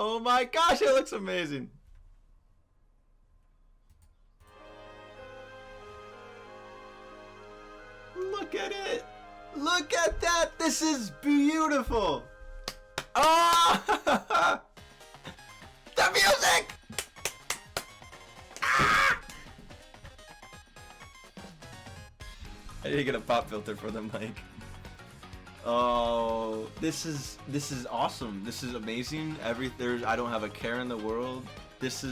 Oh my gosh, it looks amazing. Look at it. Look at that. This is beautiful. Oh! The music! Ah! I need to get a pop filter for the mic. Oh, this is awesome. This is amazing. I don't have a care in the world. This.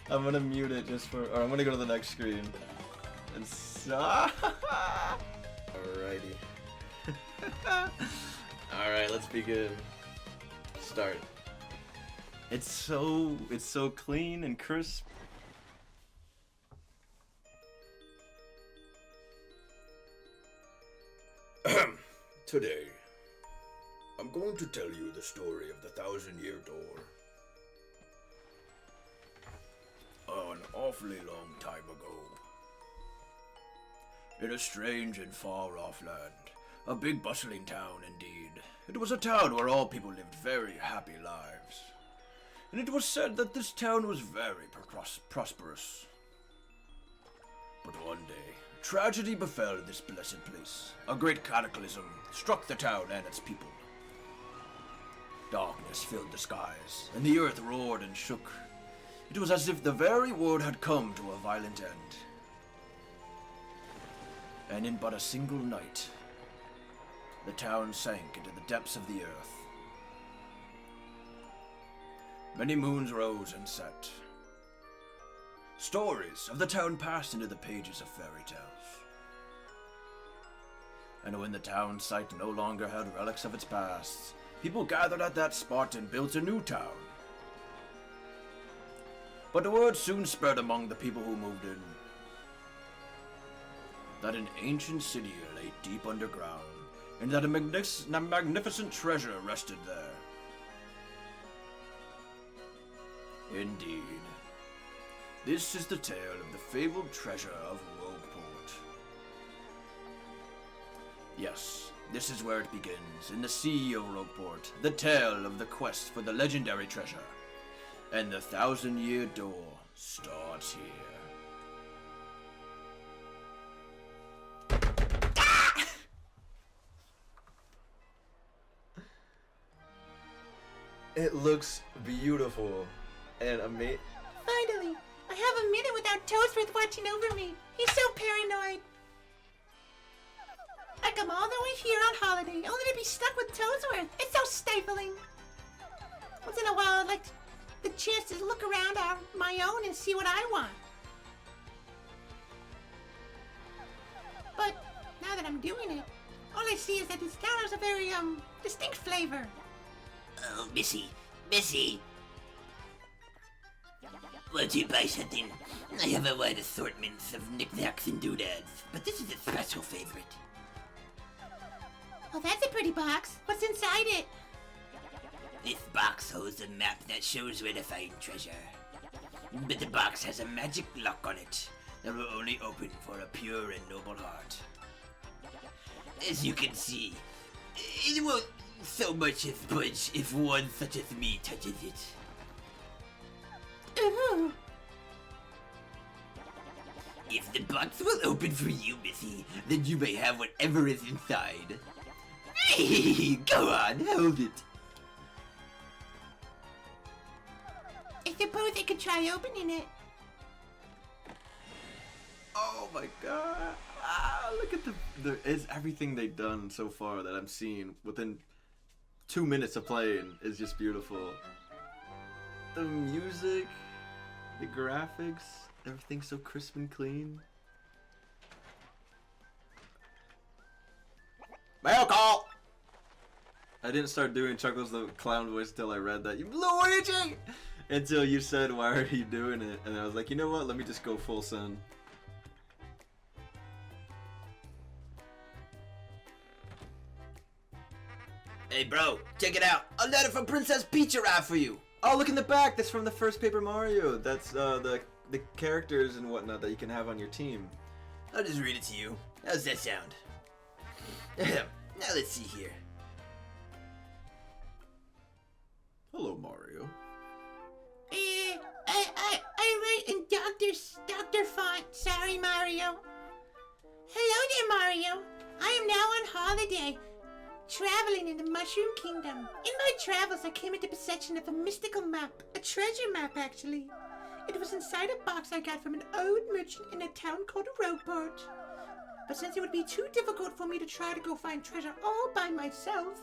I'm gonna mute it just for, or I'm gonna go to the next screen. And alrighty. Alright, let's begin. Start. It's so clean and crisp. Today, I'm going to tell you the story of the 1,000-year door. An awfully long time ago, in a strange and far-off land, a big bustling town indeed. It was a town where all people lived very happy lives. And it was said that this town was very prosperous. But one day, tragedy befell this blessed place. A great cataclysm struck the town and its people. Darkness filled the skies, and the earth roared and shook. It was as if the very world had come to a violent end. And in but a single night, the town sank into the depths of the earth. Many moons rose and set. Stories of the town passed into the pages of fairy tales. And when the town site no longer held relics of its past, people gathered at that spot and built a new town. But the word soon spread among the people who moved in that an ancient city lay deep underground, and that a magnificent treasure rested there. Indeed, this is the tale of the fabled treasure of Rogueport. Yes, this is where it begins, in the sea of Rogueport, the tale of the quest for the legendary treasure. And the 1,000-year door starts here. It looks beautiful and amazing. Finally, I have a minute without Toadsworth watching over me. He's so paranoid. I come all the way here on holiday, only to be stuck with Toadsworth. It's so stifling. Once in a while, I'd like the chance to look around on my own and see what I want. But now that I'm doing it, all I see is that this town has a very distinct flavor. Oh, Missy. Want to buy something? I have a wide assortment of knickknacks and doodads, but this is a special favorite. Oh, that's a pretty box. What's inside it? This box holds a map that shows where to find treasure. But the box has a magic lock on it that will only open for a pure and noble heart. As you can see, it won't so much as budge if one such as me touches it. Ooh. If the box will open for you, Missy, then you may have whatever is inside. Go on, hold it. I suppose I could try opening it. Oh my god. Look at it's everything they've done so far that I'm seeing within 2 minutes of playing is just beautiful. The music, the graphics, everything's so crisp and clean. Mail call! I didn't start doing Chuckles the Clown voice until I read that. You Luigi! Until you said, why are you doing it? And I was like, you know what? Let me just go full send. Hey bro, check it out. A letter from Princess Peach arrived for you. Oh, look in the back. That's from the first Paper Mario. That's the characters and whatnot that you can have on your team. I'll just read it to you. How's that sound? Now let's see here. Hello, Mario. I write in Dr. Font. Sorry, Mario. Hello there, Mario. I am now on holiday, traveling in the Mushroom Kingdom. In my travels, I came into possession of a mystical map, a treasure map, actually. It was inside a box I got from an old merchant in a town called Rogueport. But since it would be too difficult for me to try to go find treasure all by myself,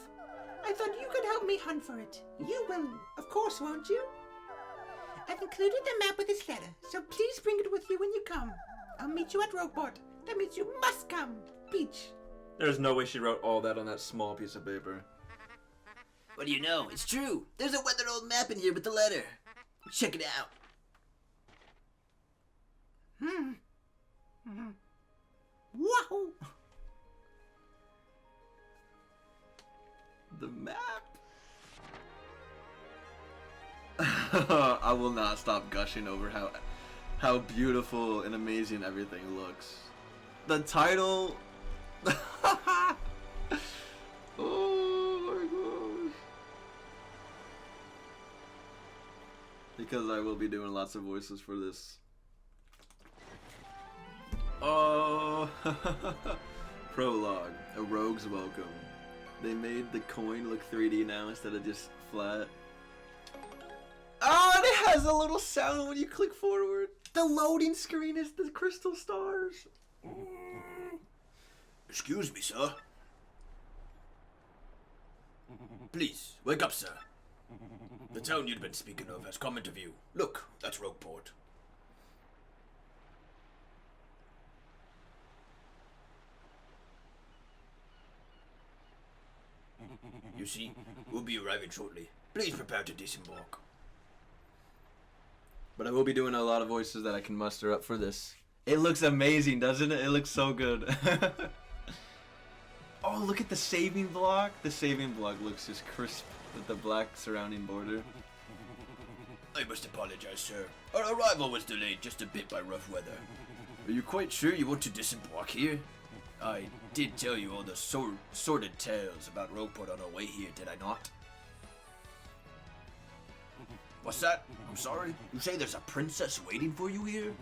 I thought you could help me hunt for it. You will, of course, won't you? I've included the map with this letter, so please bring it with you when you come. I'll meet you at Rogueport. That means you must come. Peach. There's no way she wrote all that on that small piece of paper. What do you know? It's true. There's a weathered old map in here with the letter. Check it out. Wow! The map? I will not stop gushing over how beautiful and amazing everything looks. The title. Oh my gosh. Because I will be doing lots of voices for this. Oh. Prologue. A rogue's welcome. They made the coin look 3D now instead of just flat. Oh, and it has a little sound when you click forward. The loading screen is the crystal stars. Excuse me, sir. Please, wake up, sir. The town you'd been speaking of has come into view. Look, that's Rogueport. You see, we'll be arriving shortly. Please prepare to disembark. But I will be doing a lot of voices that I can muster up for this. It looks amazing, doesn't it? It looks so good. Oh, look at the saving block. The saving block looks just crisp with the black surrounding border. I must apologize, sir. Our arrival was delayed just a bit by rough weather. Are you quite sure you want to disembark here? I did tell you all the sordid tales about Rogueport on our way here, did I not? What's that? I'm sorry? You say there's a princess waiting for you here?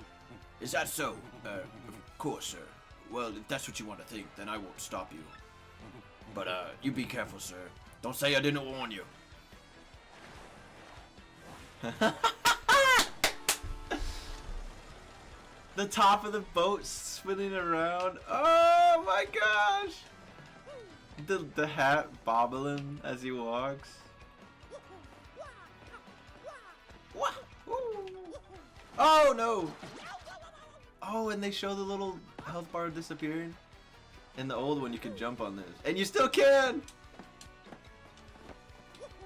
Is that so? Of course, sir. Well, if that's what you want to think, then I won't stop you. But, you be careful, sir. Don't say I didn't warn you. The top of the boat spinning around. Oh my gosh! The hat bobbling as he walks. Oh no! Oh, and they show the little health bar disappearing. In the old one, you could jump on this, and you still can.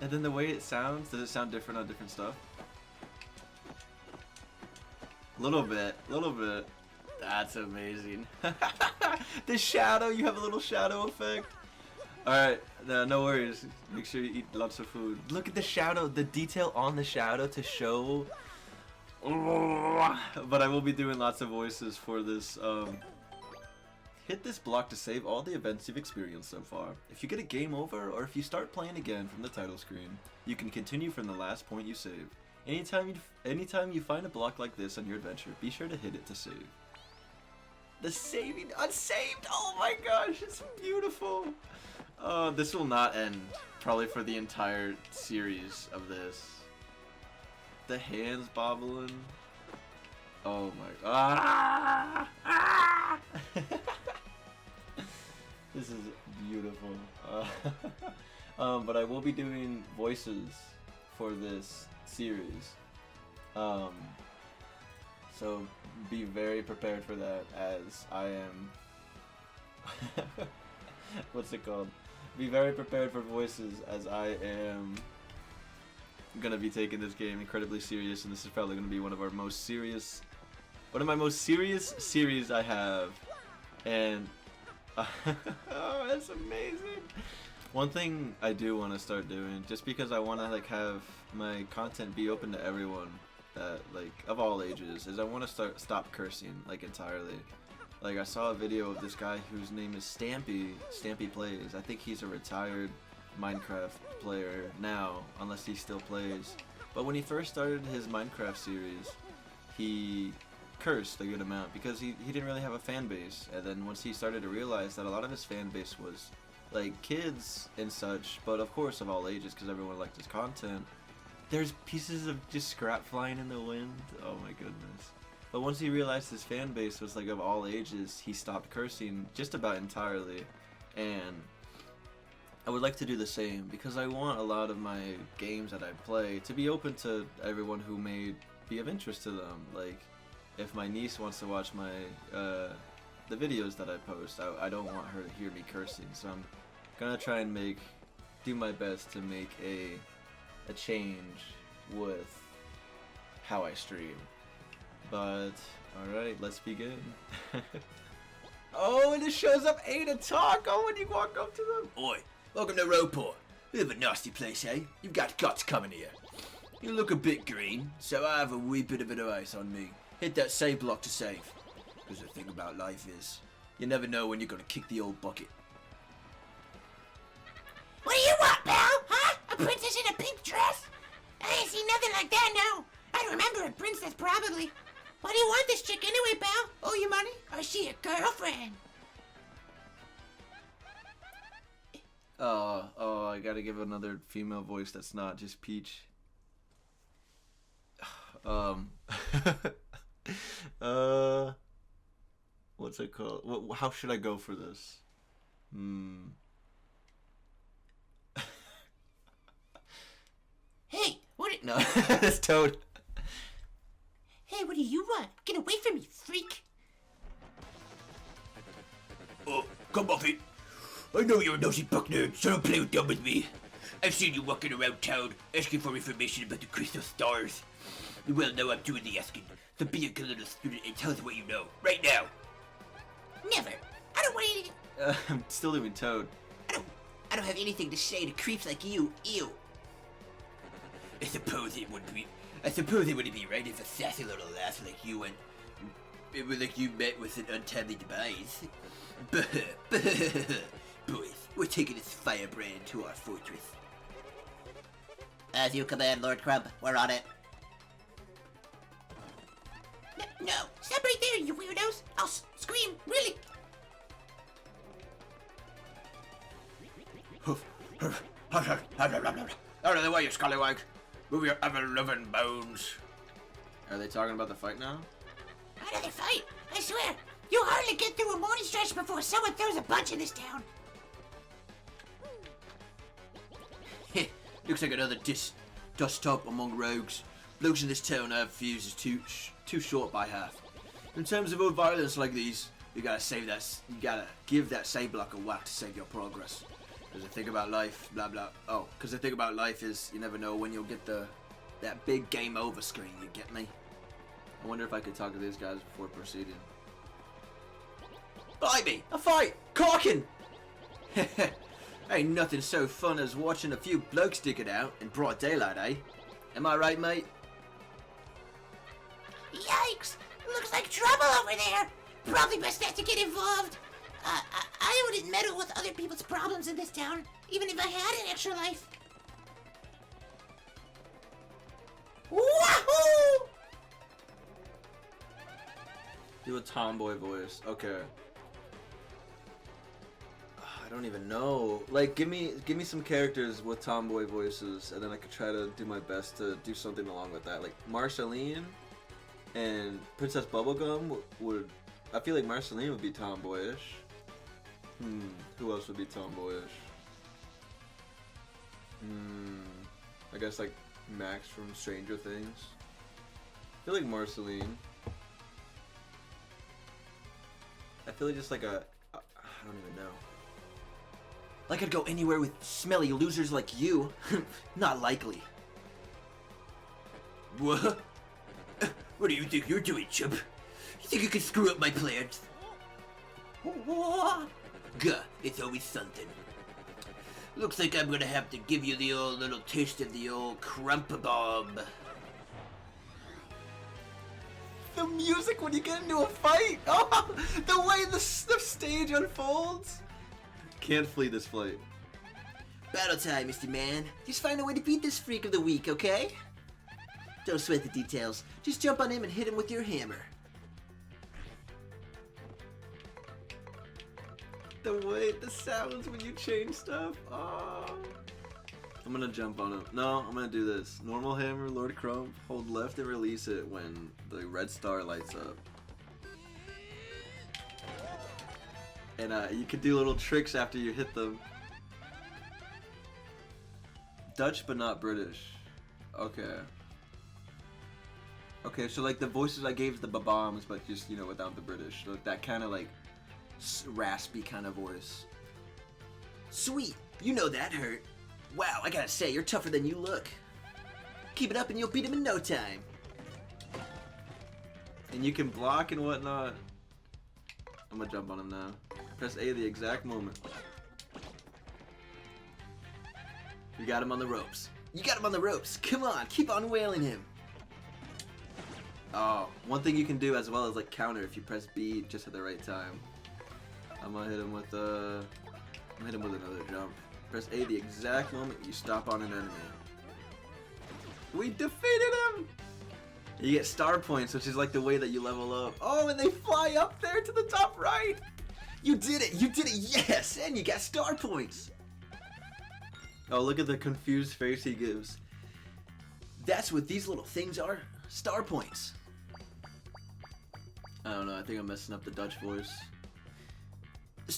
And then the way it sounds, does it sound different on different stuff? Little bit. That's amazing. The shadow, you have a little shadow effect. Alright, no worries. Make sure you eat lots of food. Look at the shadow, the detail on the shadow to show. But I will be doing lots of voices for this. Hit this block to save all the events you've experienced so far. If you get a game over, or if you start playing again from the title screen, you can continue from the last point you saved. Anytime you find a block like this on your adventure, be sure to hit it to save. The saving unsaved! Oh my gosh, it's beautiful! This will not end, probably for the entire series of this. The hands bobbling. Oh my... Ah! Ah! This is beautiful. But I will be doing voices for this series. So be very prepared for that, as I am... What's it called? Be very prepared for voices, as I am gonna be taking this game incredibly serious, and this is probably gonna be one of my most serious series I have. And oh, that's amazing. One thing I do want to start doing, just because I want to like have my content be open to everyone, that like of all ages, is I want to stop cursing like entirely. Like, I saw a video of this guy whose name is Stampy Plays. I think he's a retired Minecraft player now, unless he still plays. But when he first started his Minecraft series, he cursed a good amount because he didn't really have a fan base. And then once he started to realize that a lot of his fan base was like kids and such, but of course of all ages because everyone liked his content, there's pieces of just scrap flying in the wind. Oh my goodness. But once he realized his fan base was like of all ages, he stopped cursing just about entirely. And I would like to do the same because I want a lot of my games that I play to be open to everyone who may be of interest to them. Like, if my niece wants to watch my the videos that I post, I don't want her to hear me cursing. So I'm gonna try and do my best to make a change with how I stream. But alright, let's begin. Oh, and it shows up A to talk. Oh, when you walk up to them. Oi, welcome to Roadport. Bit of a nasty place, eh? You've got guts coming here. You look a bit green, so I have a wee bit of advice on me. Hit that save block to save. Because the thing about life is, you never know when you're gonna kick the old bucket. What do you want, pal? Huh? A princess in a pink dress? I ain't seen nothing like that, no. I remember a princess, probably. Why do you want this chick anyway, pal? Owe you money? Or is she a girlfriend? Oh, I gotta give another female voice that's not just Peach. What's it called? How should I go for this? Hey, No, that's Toad. Hey, what do you want? Get away from me, freak! Oh, come off it. I know you're a nosy buck nerd, so don't play dumb with me. I've seen you walking around town, asking for information about the crystal stars. Well, now I'm doing the asking, so be a good little student and tell us what you know, right now. Never! I don't want anything. I'm still doing Toad. I don't have anything to say to creeps like you. Ew. I suppose it wouldn't be right if a sassy little lass like you went, like you met with an untimely demise. Boys, we're taking this firebrand to our fortress. As you command, Lord Crumb. We're on it. No, stop right there, you weirdos! I'll scream, really! Out of the way, you scallywags! Move your ever-loving bones! Are they talking about the fight now? Another fight? I swear, you hardly get through a morning stretch before someone throws a punch in this town. Looks like another dust up among rogues. Blokes in this town have fuses too short by half. In terms of old violence like these, you gotta give that save block a whack to save your progress. Because the thing about life, blah blah. Oh, because the thing about life is you never know when you'll get that big game over screen. You get me? I wonder if I could talk to these guys before proceeding. Blimey, a fight! Corking! Ain't nothing so fun as watching a few blokes dig it out in broad daylight, eh? Am I right, mate? Yikes! Looks like trouble over there! Probably best not to get involved. I wouldn't meddle with other people's problems in this town, even if I had an extra life. Wahoo! Do a tomboy voice. Okay. I don't even know. Like, give me some characters with tomboy voices, and then I could try to do my best to do something along with that. Like Marceline and Princess Bubblegum would. I feel like Marceline would be tomboyish. Who else would be tomboyish? I guess like Max from Stranger Things. I feel like Marceline. I feel like just like I don't even know. Like I'd go anywhere with smelly losers like you. Not likely. What? What do you think you're doing, Chump? You think you can screw up my plans? Gah, it's always something. Looks like I'm gonna have to give you the old little taste of the old crump bomb. The music when you get into a fight. Oh, the way the stage unfolds. Can't flee this fight. Battle time, Mr. Man. Just find a way to beat this freak of the week, okay? Don't sweat the details. Just jump on him and hit him with your hammer. The way the sounds when you change stuff. Oh. I'm gonna jump on him. No, I'm gonna do this. Normal hammer, Lord Crump. Hold left and release it when the red star lights up. And you can do little tricks after you hit them. Dutch but not British. Okay. Okay, so like the voices I gave the Baboms, but just, you know, without the British. So that kind of like raspy kind of voice. Sweet, you know that hurt. Wow, I gotta say, you're tougher than you look. Keep it up and you'll beat him in no time. And you can block and whatnot. I'm gonna jump on him now. Press A at the exact moment. You got him on the ropes. You got him on the ropes. Come on, keep on wailing him. Oh, one thing you can do as well is like counter if you press B just at the right time. I'm gonna hit him with another jump. Press A the exact moment you stop on an enemy. We defeated him! You get star points, which is like the way that you level up. Oh, and they fly up there to the top right! You did it! You did it! Yes! And you got star points! Oh, look at the confused face he gives. That's what these little things are. Star points. I don't know, I think I'm messing up the Dutch voice. The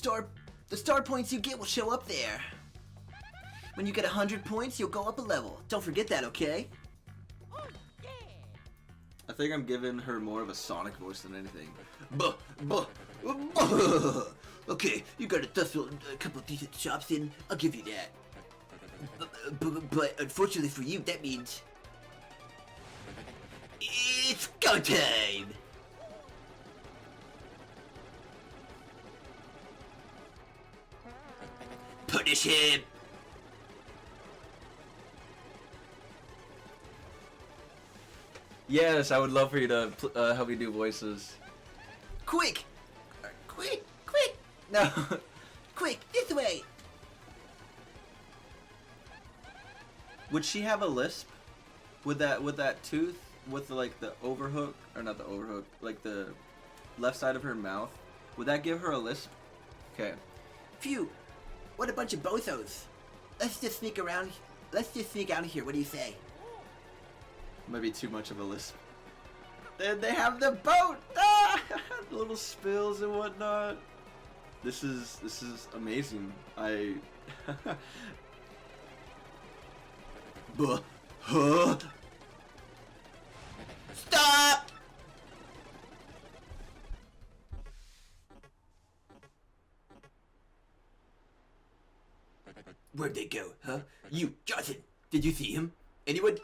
star points you get will show up there. When you get 100 points, you'll go up a level. Don't forget that, okay? I think I'm giving her more of a Sonic voice than anything. Okay, you got a couple decent chops in. I'll give you that. But unfortunately for you, that means it's go time. Punish him. Yes, I would love for you to help me do voices. Quick! Quick! No. Quick, this way! Would she have a lisp? Would that tooth with like the overhook, or not the overhook, like the left side of her mouth, would that give her a lisp? Okay. Phew! What a bunch of bozos! Let's just sneak around. Let's just sneak out of here. What do you say? Might be too much of a lisp. They have the boat! Ah! The little spills and whatnot. This is amazing. Stop! Where'd they go, huh? You, Johnson, did you see him? Anyone?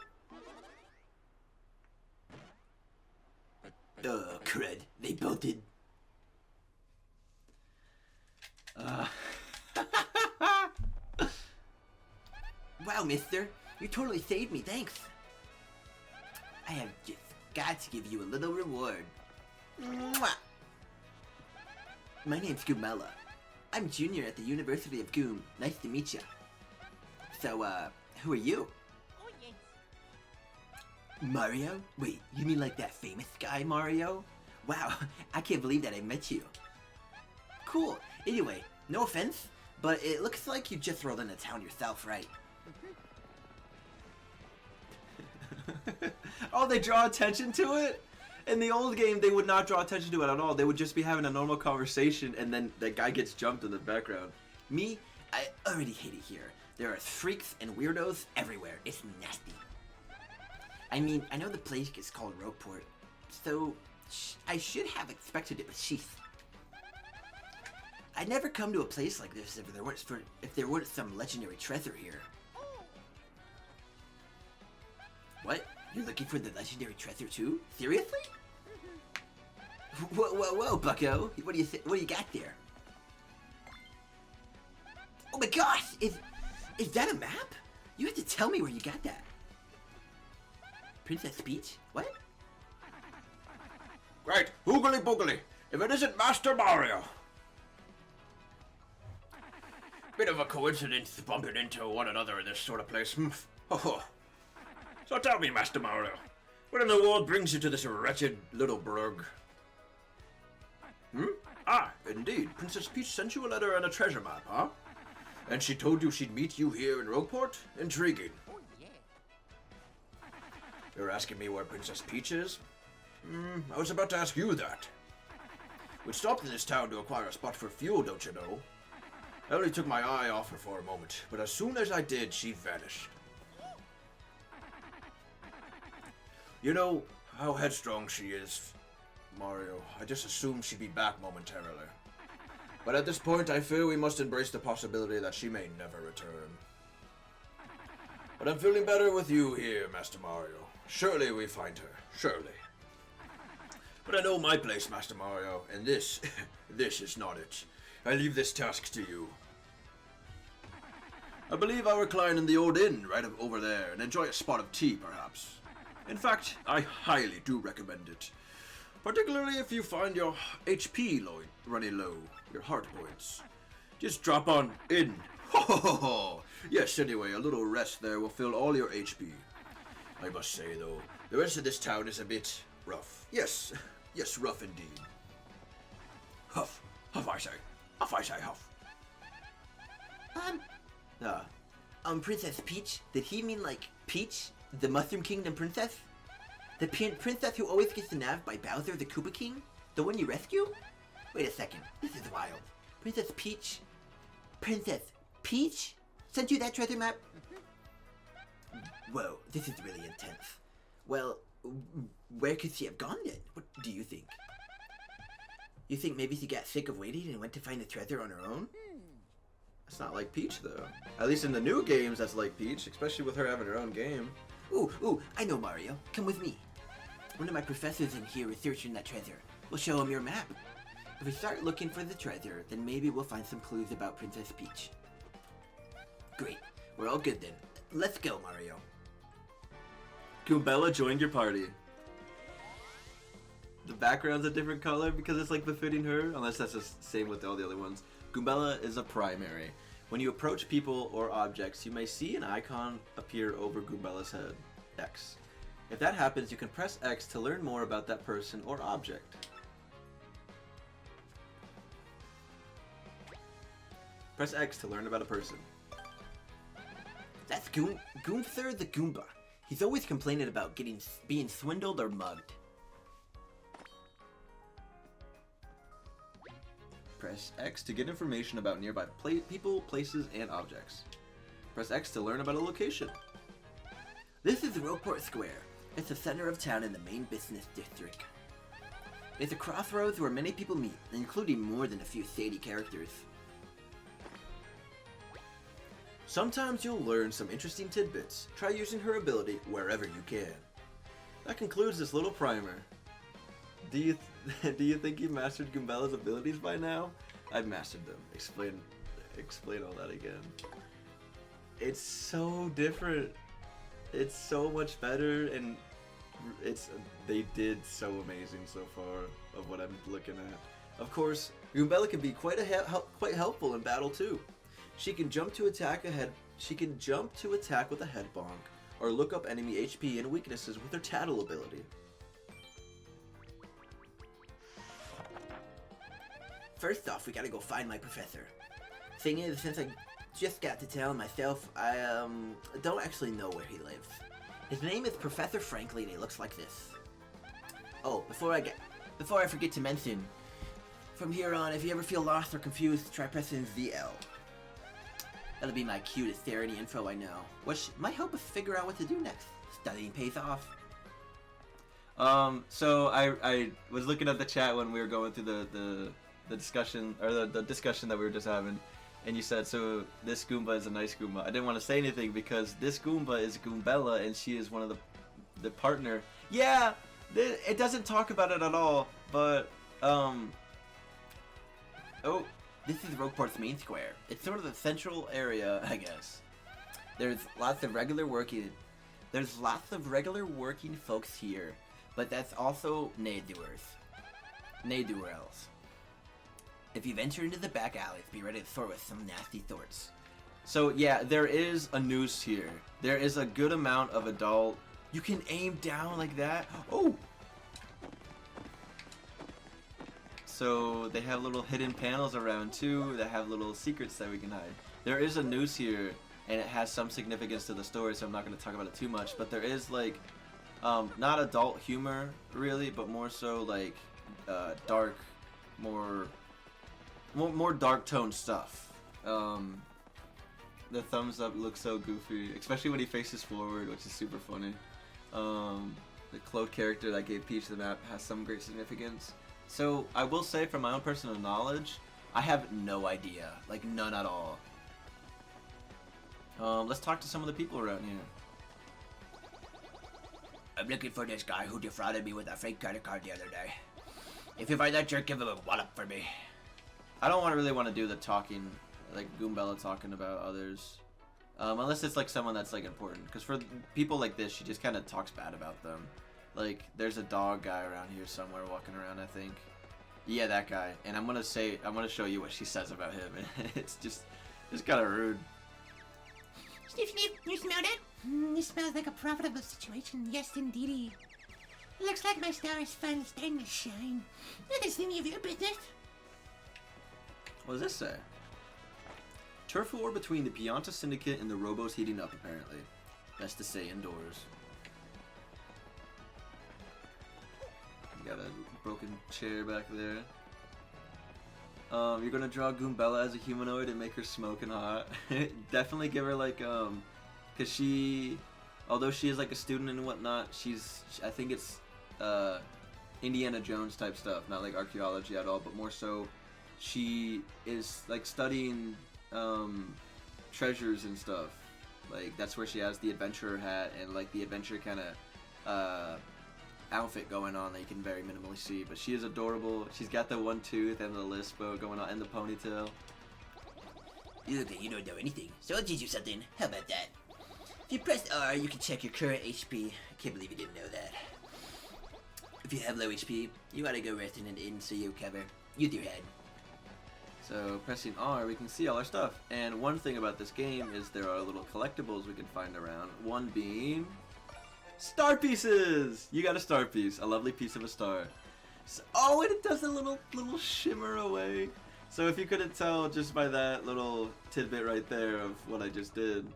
Oh, crud. They bolted. Wow, mister. You totally saved me, thanks. I have just got to give you a little reward. Mwah! My name's Gumella. I'm junior at the University of Goom. Nice to meet ya. So, who are you? Oh, yes. Mario? Wait, you mean like that famous guy, Mario? Wow, I can't believe that I met you. Cool. Anyway, no offense, but it looks like you just rolled into town yourself, right? Oh, they draw attention to it? In the old game, they would not draw attention to it at all. They would just be having a normal conversation, and then that guy gets jumped in the background. Me? I already hate it here. There are freaks and weirdos everywhere. It's nasty. I mean, I know the place is called Rogueport, so I should have expected it with Sheath. I'd never come to a place like this if there weren't some legendary treasure here. What? You're looking for the legendary treasure too? Seriously? Whoa, bucko. What do you got there? Oh my gosh! Is that a map? You have to tell me where you got that. Princess Peach? What? Great, hoogly boogly, if it isn't Master Mario! Bit of a coincidence bumping into one another in this sort of place. So tell me, Master Mario, what in the world brings you to this wretched little burg? Ah, indeed. Princess Peach sent you a letter and a treasure map, huh? And she told you she'd meet you here in Rogueport? Intriguing. Oh, yeah. You're asking me where Princess Peach is? I was about to ask you that. We'd stopped in this town to acquire a spot for fuel, don't you know? I only took my eye off her for a moment, but as soon as I did, she vanished. You know how headstrong she is, Mario. I just assumed she'd be back momentarily. But at this point, I fear we must embrace the possibility that she may never return. But I'm feeling better with you here, Master Mario. Surely we find her. Surely. But I know my place, Master Mario, and this is not it. I leave this task to you. I believe I'll recline in the old inn right over there and enjoy a spot of tea, perhaps. In fact, I highly do recommend it. Particularly if you find your HP running low, your heart points. Just drop on in. Ho ho ho ho! Yes, anyway, a little rest there will fill all your HP. I must say, though, the rest of this town is a bit rough. Yes, rough indeed. Huff, huff I say. Huff I say, huff. Princess Peach? Did he mean like Peach, the Mushroom Kingdom princess? The princess who always gets nabbed by Bowser the Koopa King? The one you rescue? Wait a second, this is wild. Princess Peach sent you that treasure map? Whoa, this is really intense. Well, where could she have gone then? What do you think? You think maybe she got sick of waiting and went to find the treasure on her own? It's not like Peach, though. At least in the new games, that's like Peach, especially with her having her own game. Ooh, I know, Mario. Come with me. One of my professors in here is searching that treasure. We'll show him your map. If we start looking for the treasure, then maybe we'll find some clues about Princess Peach. Great. We're all good then. Let's go, Mario. Goombella joined your party. The background's a different color because it's like befitting her, unless that's the same with all the other ones. Goombella is a primary. When you approach people or objects, you may see an icon appear over Goombella's head, X. If that happens, you can press X to learn more about that person or object. Press X to learn about a person. That's Goomther the Goomba. He's always complaining about being swindled or mugged. Press X to get information about nearby people, places, and objects. Press X to learn about a location. This is Rogueport Square. It's the center of town in the main business district. It's a crossroads where many people meet, including more than a few shady characters. Sometimes you'll learn some interesting tidbits. Try using her ability wherever you can. That concludes this little primer. Do you think you've mastered Goombella's abilities by now? I've mastered them. Explain all that again. It's so different. It's so much better, and they did so amazing so far of what I'm looking at. Of course, Goombella can be quite helpful in battle too. She can jump to attack with a head bonk, or look up enemy HP and weaknesses with her tattle ability. First off, we gotta go find my professor. Thing is, since I just got to town myself, I don't actually know where he lives. His name is Professor Franklin, and he looks like this. Oh, before I forget to mention, from here on, if you ever feel lost or confused, try pressing ZL. That'll be my cue to stare any info I know, which might help us figure out what to do next. Studying pays off. So I was looking at the chat when we were going through the discussion, or the discussion that we were just having, and you said, so this Goomba is a nice Goomba. I didn't want to say anything because this Goomba is Goombella, and she is one of the partner. Yeah, it doesn't talk about it at all, but oh, this is Rogueport's main square. It's sort of the central area, I guess. There's lots of regular working folks here, but that's also naysayers. Nay-do-wells. If you venture into the back alleys, be ready to throw with some nasty thorts. So yeah, there is a noose here. There is a good amount of adult. You can aim down like that. Oh! So they have little hidden panels around too that have little secrets that we can hide. There is a noose here, and it has some significance to the story, so I'm not going to talk about it too much. But there is like, not adult humor really, but more so like dark, more dark tone stuff. The thumbs up looks so goofy, especially when he faces forward, which is super funny. The cloaked character that gave Peach the map has some great significance. So I will say, from my own personal knowledge, I have no idea, like none at all. Let's talk to some of the people around here. I'm looking for this guy who defrauded me with a fake credit card the other day. If you find that jerk, give him a wallop for me. I don't really want to do the talking, like Goombella talking about others. Unless it's like someone that's like important. Because for people like this, she just kind of talks bad about them. Like, there's a dog guy around here somewhere walking around, I think. Yeah, that guy. And I'm gonna show you what she says about him. It's just kind of rude. Sniff, sniff, you smell that? This smells like a profitable situation. Yes, indeedy. Looks like my star is finally starting to shine. That is any of your business. What does this say? Turf war between the Pianta Syndicate and the Robos heating up, apparently. Best to stay indoors. You got a broken chair back there. You're gonna draw Goombella as a humanoid and make her smoking hot. Definitely give her like, cause she, although she is like a student and whatnot, I think it's, Indiana Jones type stuff, not like archaeology at all, but more so, she is like studying, treasures and stuff. Like, that's where she has the adventurer hat and like the adventure kind of, outfit going on that you can very minimally see, but she is adorable. She's got the one tooth and the lisp going on and the ponytail. You look like you don't know anything, so I'll teach you something. How about that? If you press R, you can check your current HP. I can't believe you didn't know that. If you have low HP, you want to go rest in an inn so you cover. Use your head. So pressing R, we can see all our stuff. And one thing about this game is there are little collectibles we can find around. One being star pieces! You got a star piece, a lovely piece of a star. So, oh, and it does a little shimmer away. So if you couldn't tell just by that little tidbit right there of what I just did,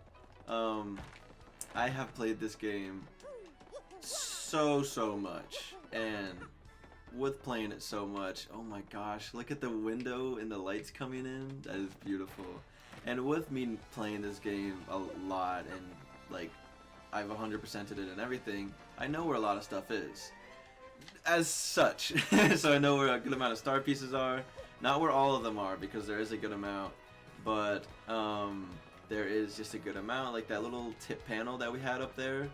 I have played this game so much, and with playing it so much, oh my gosh, look at the window and the lights coming in. That is beautiful. And with me playing this game a lot and like I've 100%ed it and everything, I know where a lot of stuff is. As such. So I know where a good amount of star pieces are. Not where all of them are, because there is a good amount. But there is just a good amount. Like that little tip panel that we had up there.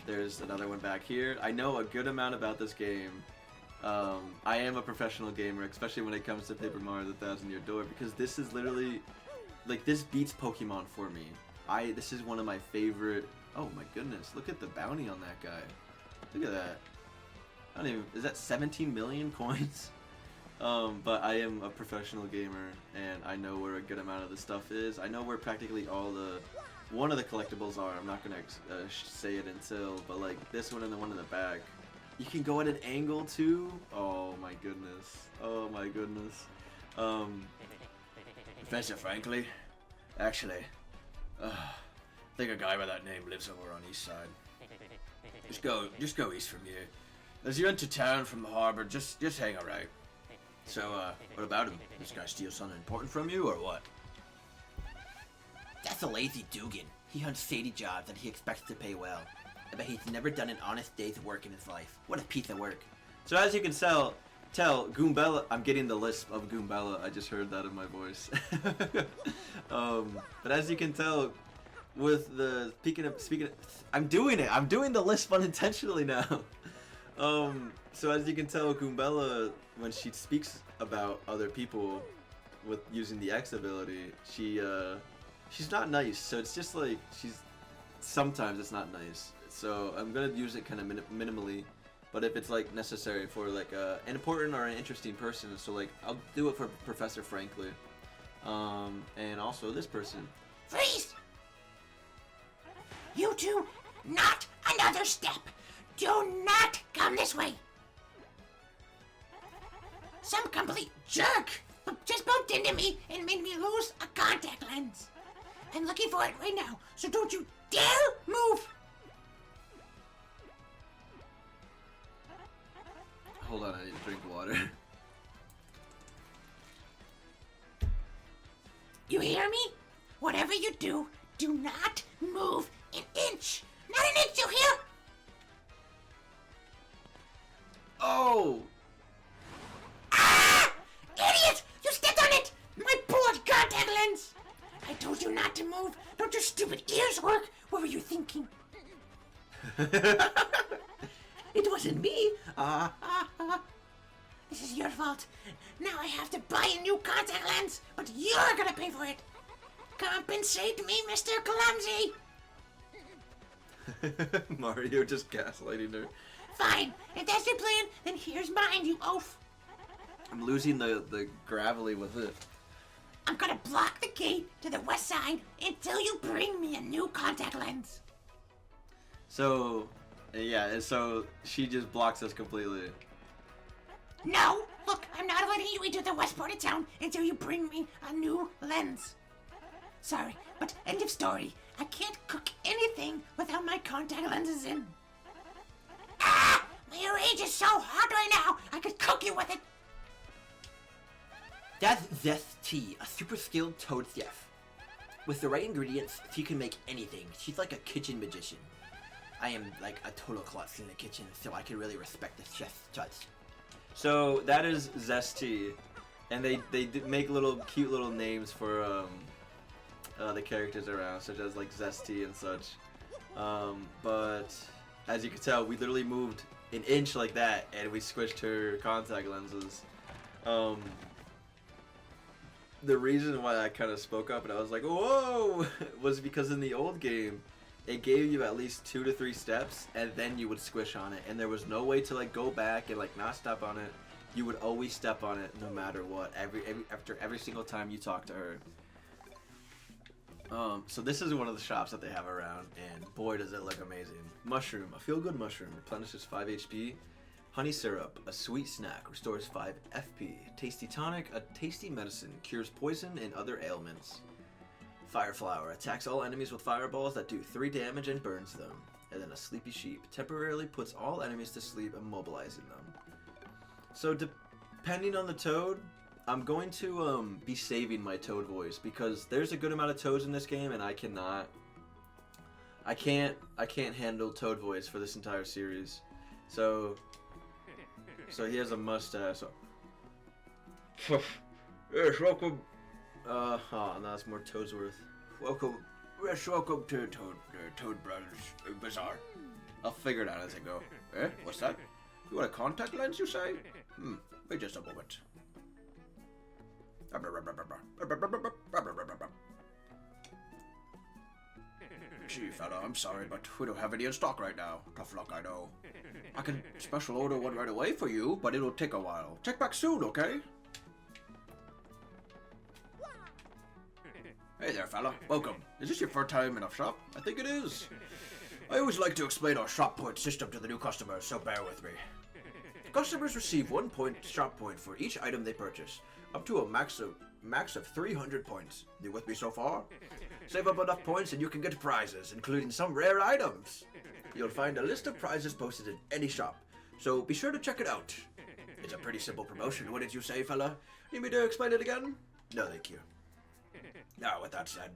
There's another one back here. I know a good amount about this game. I am a professional gamer, especially when it comes to Paper Mario The Thousand Year Door, because this is literally, like, this beats Pokemon for me. This is one of my favorite. Oh my goodness, look at the bounty on that guy. Look at that. I don't even, is that 17 million coins? But I am a professional gamer, and I know where a good amount of the stuff is. I know where practically all one of the collectibles are. I'm not gonna say it until, but like this one and the one in the back. You can go at an angle too. Oh my goodness. Oh my goodness. Professor Frankly, actually, I think a guy by that name lives over on east side. Just go east from here. As you enter town from the harbor, just hang a right. So, what about him? This guy steal something important from you, or what? That's a lazy Dugan. He hunts shady jobs and he expects to pay well. I bet he's never done an honest day's work in his life. What a piece of work. So as you can tell, Goombella, I'm getting the lisp of Goombella. I just heard that in my voice. But as you can tell, with the speaking of, I'm doing it. I'm doing the lisp unintentionally now. So as you can tell, Goombella, when she speaks about other people with using the X ability, she's not nice. So it's just like sometimes it's not nice. So I'm gonna use it kind of minimally, but if it's like necessary for like an important or an interesting person, so like I'll do it for Professor Frankly, and also this person. Freeze! You two, not another step. Do not come this way. Some complete jerk just bumped into me and made me lose a contact lens. I'm looking for it right now, so don't you dare move. Hold on, I need to drink water. You hear me? Whatever you do, do not move an inch. Not an inch, you hear? Oh! Ah! Idiot! You stepped on it! My poor contact lens! I told you not to move. Don't your stupid ears work? What were you thinking? It wasn't me. This is your fault. Now I have to buy a new contact lens, but you're gonna pay for it. Compensate me, Mr. Clumsy. Mario just gaslighting her. Fine. If that's your plan, then here's mine, you oaf. I'm losing the gravelly with it. I'm gonna block the gate to the west side until you bring me a new contact lens. So, yeah, so she just blocks us completely. No! Look, I'm not letting you into the west part of town until you bring me a new lens. Sorry, but end of story. I can't cook anything without my contact lenses in. Ah! My rage is so hot right now, I could cook you with it. That's Zest Tea, a super skilled toad chef. With the right ingredients, she can make anything. She's like a kitchen magician. I am like a total klutz in the kitchen, so I can really respect the chef's touch. So that is Zesty, and they make little cute little names for the characters around, such as like Zesty and such. But as you can tell, we literally moved an inch like that, and we squished her contact lenses. The reason why I kind of spoke up and I was like, whoa, was because in the old game, it gave you at least 2 to 3 steps, and then you would squish on it, and there was no way to like go back and like not step on it. You would always step on it no matter what. After every single time you talk to her. So this is one of the shops that they have around, and boy does it look amazing. Mushroom, a feel-good mushroom, replenishes 5 HP. Honey syrup, a sweet snack, restores 5 FP. Tasty tonic, a tasty medicine, cures poison and other ailments. Fire flower, attacks all enemies with fireballs that do 3 damage and burns them. And then a sleepy sheep, temporarily puts all enemies to sleep, immobilizing them. So depending on the toad, I'm going to be saving my toad voice because there's a good amount of toads in this game, and I can't handle toad voice for this entire series. So he has a mustache. So. Yes, welcome. Oh, no, that's more Toadsworth. Welcome. Yes, welcome to Toad Brothers Bazaar. I'll figure it out as I go. Eh? What's that? You want a contact lens, you say? Wait just a moment. Gee, fella, I'm sorry, but we don't have any in stock right now. Tough luck, I know. I can special order one right away for you, but it'll take a while. Check back soon, okay? Hey there, fella. Welcome. Is this your first time in our shop? I think it is. I always like to explain our shop point system to the new customers, so bear with me. Customers receive 1 point shop point for each item they purchase, up to a max of 300 points. You with me so far? Save up enough points and you can get prizes, including some rare items. You'll find a list of prizes posted in any shop, so be sure to check it out. It's a pretty simple promotion, wouldn't you say, fella? Need me to explain it again? No, thank you. Now, with that said,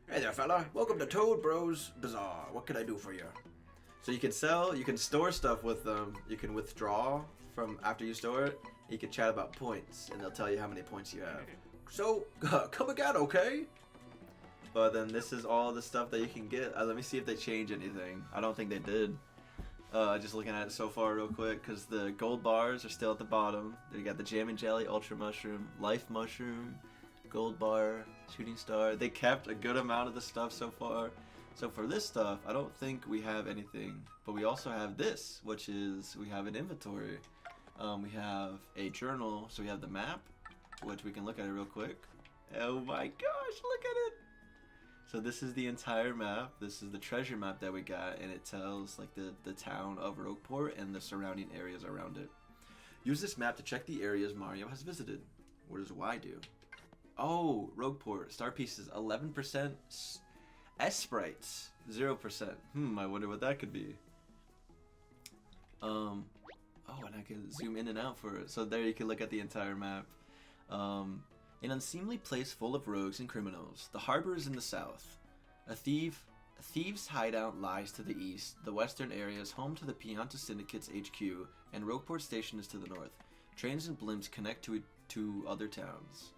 hey there, fella. Welcome to Toad Bros Bazaar. What can I do for you? So you can store stuff with them. You can withdraw from after you store it. You can chat about points, and they'll tell you how many points you have. So, come again, okay? But then this is all the stuff that you can get. Let me see if they change anything. I don't think they did. Just looking at it so far real quick, because the gold bars are still at the bottom. They got the jam and jelly, ultra mushroom, life mushroom, gold bar, shooting star. They kept a good amount of the stuff so far. So for this stuff, I don't think we have anything, but we also have this, which is we have an inventory. We have a journal, so we have the map, which we can look at it real quick. Oh my gosh, look at it! So this is the entire map. This is the treasure map that we got, and it tells like the town of Rogueport and the surrounding areas around it. Use this map to check the areas Mario has visited. What does Y do? Oh, Rogueport. Star pieces 11%. S sprites 0%. I wonder what that could be. Oh, and I can zoom in and out for it. So there you can look at the entire map. An unseemly place full of rogues and criminals. The harbor is in the south. A thief's hideout lies to the east. The western area is home to the Pianta Syndicate's HQ, and Rogueport Station is to the north. Trains and blimps connect to other towns.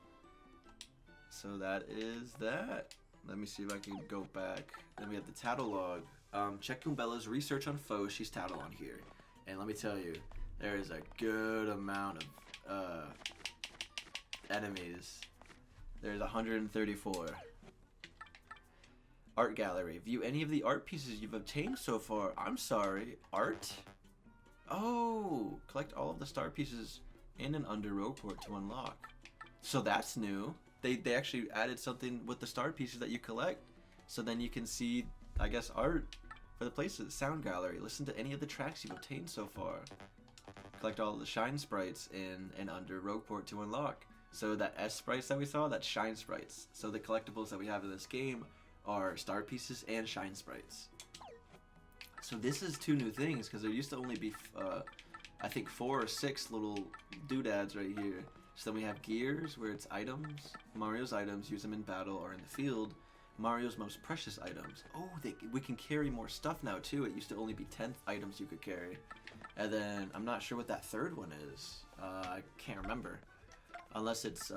So that is that. Let me see if I can go back. Then we have the tattle log. Check Goombella's research on foes. She's tattle on here. And let me tell you, there is a good amount of enemies. There's 134. Art gallery. View any of the art pieces you've obtained so far. I'm sorry. Art? Oh, collect all of the star pieces in and under Rogueport to unlock. So that's new. They actually added something with the star pieces that you collect. So then you can see, I guess, art for the places. Sound gallery. Listen to any of the tracks you've obtained so far. Collect all of the shine sprites in and under Rogueport to unlock. So that S sprites that we saw, that's shine sprites. So the collectibles that we have in this game are star pieces and shine sprites. So this is two new things, because there used to only be, I think 4 or 6 little doodads right here. So then we have gears, where it's items, Mario's items, use them in battle or in the field. Mario's most precious items. Oh, we can carry more stuff now too. It used to only be 10 items you could carry. And then, I'm not sure what that third one is. I can't remember. Unless it's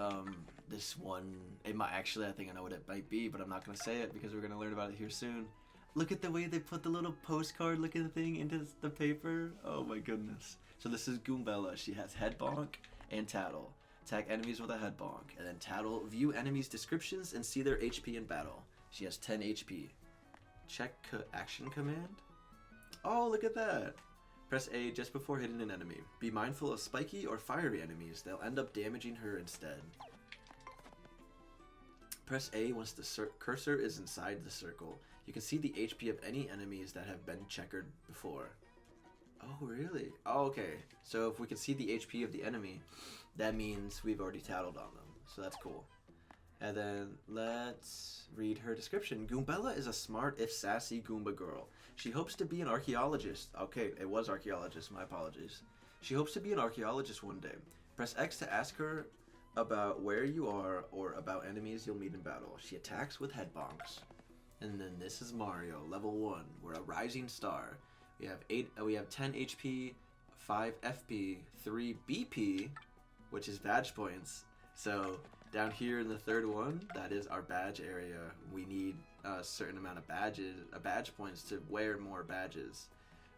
this one. It might actually, I think I know what it might be, but I'm not going to say it because we're going to learn about it here soon. Look at the way they put the little postcard looking thing into the paper. Oh my goodness. So this is Goombella. She has head bonk and tattle. Attack enemies with a head bonk. And then tattle, view enemies' descriptions and see their HP in battle. She has 10 HP. Check action command. Oh, look at that. Press A just before hitting an enemy. Be mindful of spiky or fiery enemies. They'll end up damaging her instead. Press A once the cursor is inside the circle. You can see the HP of any enemies that have been checkered before. Oh, really? Oh, okay. So if we can see the HP of the enemy, that means we've already tattled on them. So that's cool. And then let's read her description. Goombella is a smart, if sassy, Goomba girl. She hopes to be an archaeologist. Okay, it was archaeologist. My apologies. She hopes to be an archaeologist one day. Press X to ask her about where you are or about enemies you'll meet in battle. She attacks with head bonks. And then this is Mario, level 1. We're a rising star. We have 10 HP, 5 FP, 3 BP, which is badge points. So down here in the third one, that is our badge area. We need a certain amount of badge points to wear more badges.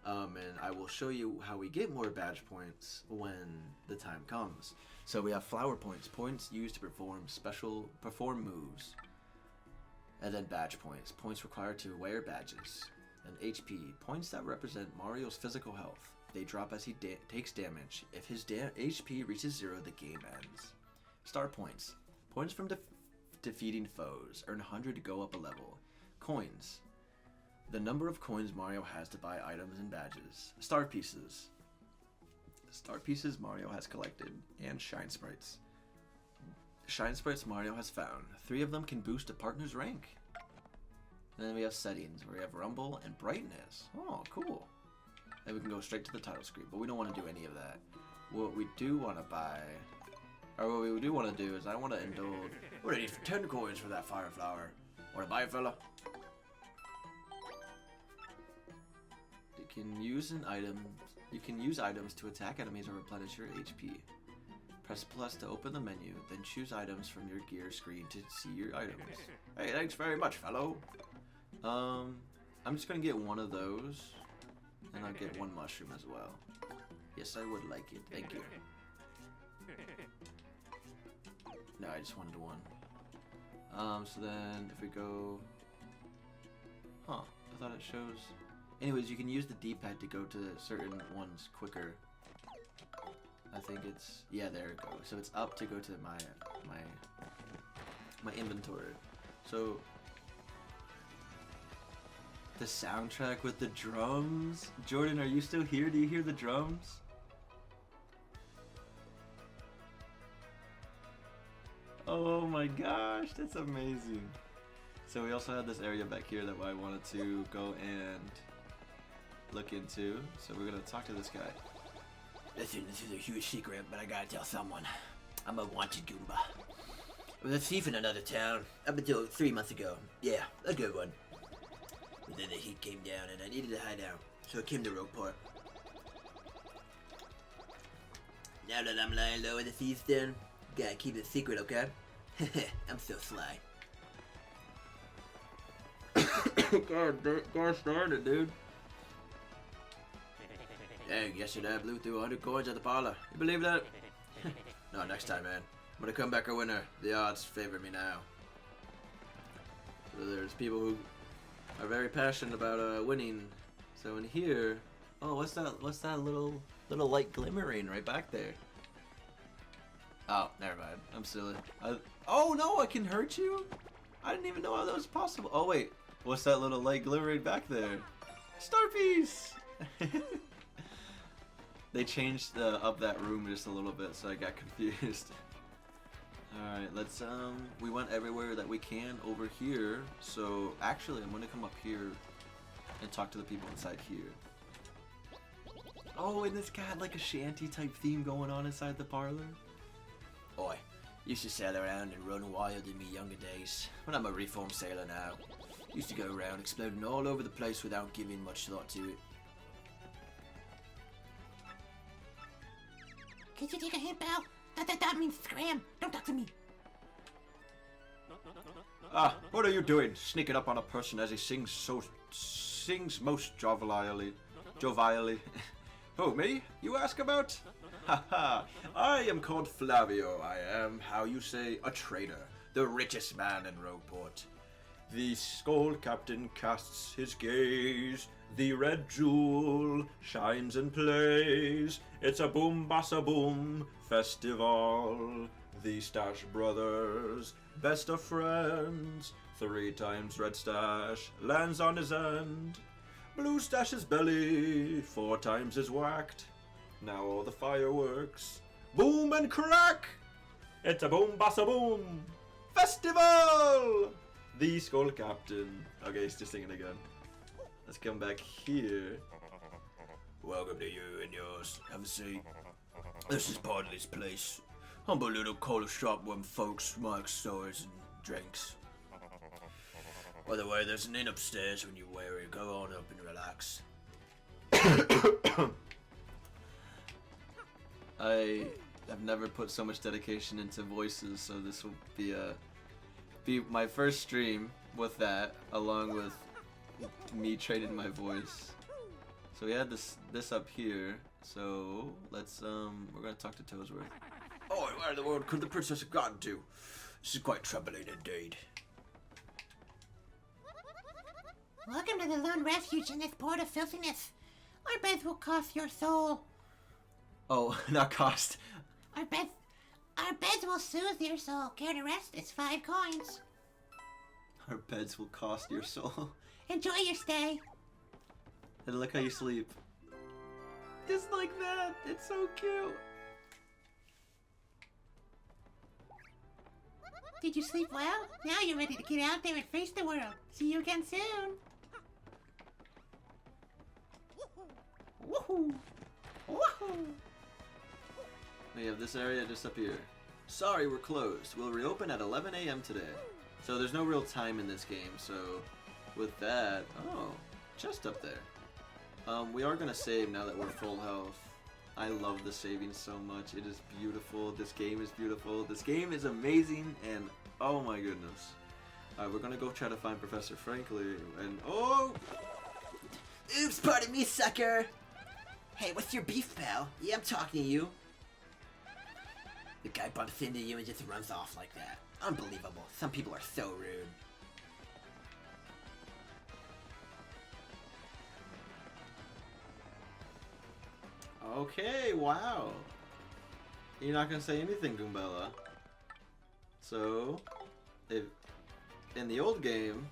And I will show you how we get more badge points when the time comes. So we have flower points, points used to perform moves. And then badge points, points required to wear badges. And HP, points that represent Mario's physical health. They drop as he takes damage. If his HP reaches 0, the game ends. Star points, points from defeating foes. Earn 100 to go up a level. Coins, the number of coins Mario has to buy items and badges. Star pieces, Mario has collected. And shine sprites. Shine sprites Mario has found. 3 of them can boost a partner's rank. And then we have settings, where we have rumble and brightness. Oh, cool. Then we can go straight to the title screen, but we don't want to do any of that. What we do want to buy, or what we do want to do is I want to indulge. What do I need for 10 coins for that fire flower? Want to buy it, fella? You can use items to attack enemies or replenish your HP. Press plus to open the menu, then choose items from your gear screen to see your items. Hey, thanks very much, fellow. I'm just gonna get one of those, and I'll get 1 mushroom as well. Yes, I would like it. Thank you. No, I just wanted 1. So then if we go Huh. I thought it shows... Anyways, you can use the D-pad to go to certain ones quicker. I think it's... Yeah, there it goes. So it's up to go to my inventory. So... The soundtrack with the drums? Jordan, are you still here? Do you hear the drums? Oh my gosh, that's amazing. So we also had this area back here that I wanted to go and look into. So we're gonna talk to this guy. Listen, this is a huge secret, but I gotta tell someone. I'm a wanted Goomba. I was a thief in another town up until 3 months ago. Yeah, a good one. But then the heat came down and I needed to hide out, so I came to Rogueport. Now that I'm lying low in the thieves' den, gotta keep it secret, okay? I'm so sly. Gosh darn it, dude. Hey, yesterday I blew through 100 coins at the parlor. You believe that? No, next time, man. I'm gonna come back a winner. The odds favor me now. So there's people who are very passionate about winning. So in here, oh, what's that little light glimmering right back there? Oh, never mind. I'm silly. Oh no, I can hurt you? I didn't even know how that was possible. Oh wait, what's that little light glimmering back there? Star piece. They changed up that room just a little bit, so I got confused. All right, let's we went everywhere that we can over here. So actually, I'm gonna come up here and talk to the people inside here. Oh, and this guy had like a shanty type theme going on inside the parlor. Oi, used to sail around and run wild in me younger days, but I'm a reformed sailor now. Used to go around exploding all over the place without giving much thought to it. Can you take a hint, pal? That means scram. Don't talk to me. Ah, what are you doing? Sneaking up on a person as he sings most jovially. Who, me? You ask about? Haha, I am called Flavio. I am, how you say, a trader. The richest man in Rogueport. The Skull Captain casts his gaze. The red jewel shines and plays. It's a boom bassa boom festival. The Stash Brothers, best of friends. 3 times Red Stash lands on his end. Blue Stash's belly 4 times is whacked. Now all the fireworks boom and crack. It's a boom bassa boom festival. The Skull Captain. Okay, he's just singing again. Let's come back here. Welcome to you and yours. Have a seat. This is Podley's place. Humble little corner shop where folks mark stores and drinks. By the way, there's an inn upstairs when you're weary. Go on up and relax. I have never put so much dedication into voices, so this will be my first stream with that, along with me trading my voice. So we had this up here. So let's we're gonna talk to Toesworth. Oh, where in the world could the princess have gotten to? This is quite troubling indeed. Welcome to the lone refuge in this port of filthiness. Our beds will cost your soul. Oh, not cost. Our beds will soothe your soul. Care to rest? It's 5 coins. Our beds will cost your soul. Enjoy your stay. And look how you sleep. Just like that. It's so cute. Did you sleep well? Now you're ready to get out there and face the world. See you again soon. Woohoo! Woohoo! We have this area just up here. Sorry, we're closed. We'll reopen at 11 a.m. today. So there's no real time in this game, so with that... Oh, just up there. We are gonna save now that we're full health. I love the saving so much. It is beautiful. This game is beautiful. This game is amazing, and oh my goodness. We're gonna go try to find Professor Frankly, and oh! Oops, pardon me, sucker! Hey, what's your beef, pal? Yeah, I'm talking to you. The guy bumps into you and just runs off like that. Unbelievable. Some people are so rude. Okay, wow. You're not gonna say anything, Goombella. So, if in the old game,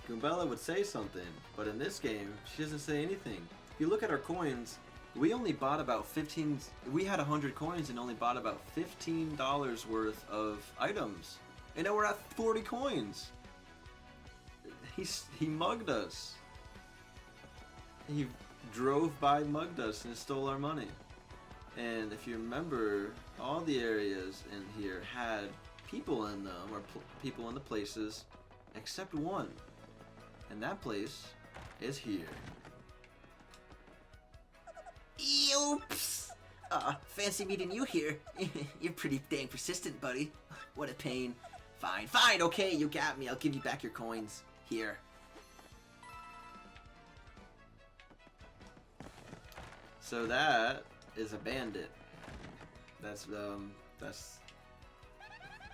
Goombella would say something, but in this game, she doesn't say anything. If you look at our coins, we only bought about 15. We had 100 coins and only bought about $15 worth of items, and now we're at 40 coins. He mugged us. He drove by, mugged us, and stole our money. And if you remember, all the areas in here had people in them, or people in the places, except one. And that place is here. Oops! Fancy meeting you here. You're pretty dang persistent, buddy. What a pain. Fine, fine, okay, you got me. I'll give you back your coins. Here. So that is a bandit.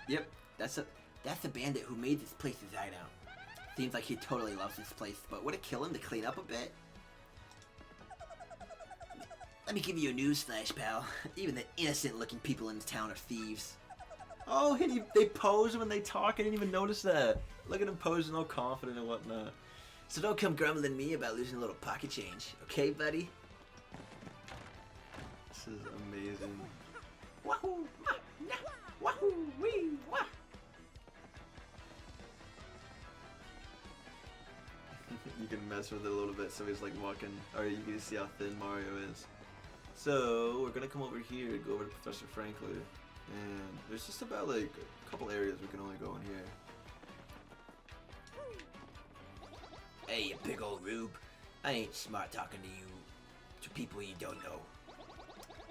Yep, that's a bandit who made this place his hideout. Seems like he totally loves this place, but would it kill him to clean up a bit? Let me give you a newsflash, pal. Even the innocent-looking people in this town are thieves. Oh, and they pose when they talk. I didn't even notice that. Look at him posing all confident and whatnot. So don't come grumbling me about losing a little pocket change, okay, buddy? This is amazing. Wahoo! Wahoo! Wee! Wah! You can mess with it a little bit, so he's like walking, or you can see how thin Mario is. So we're gonna come over here, go over to Professor Franklin, and there's just about like a couple areas we can only go in here. Hey, you big old rube. I ain't smart talking to you, to people you don't know.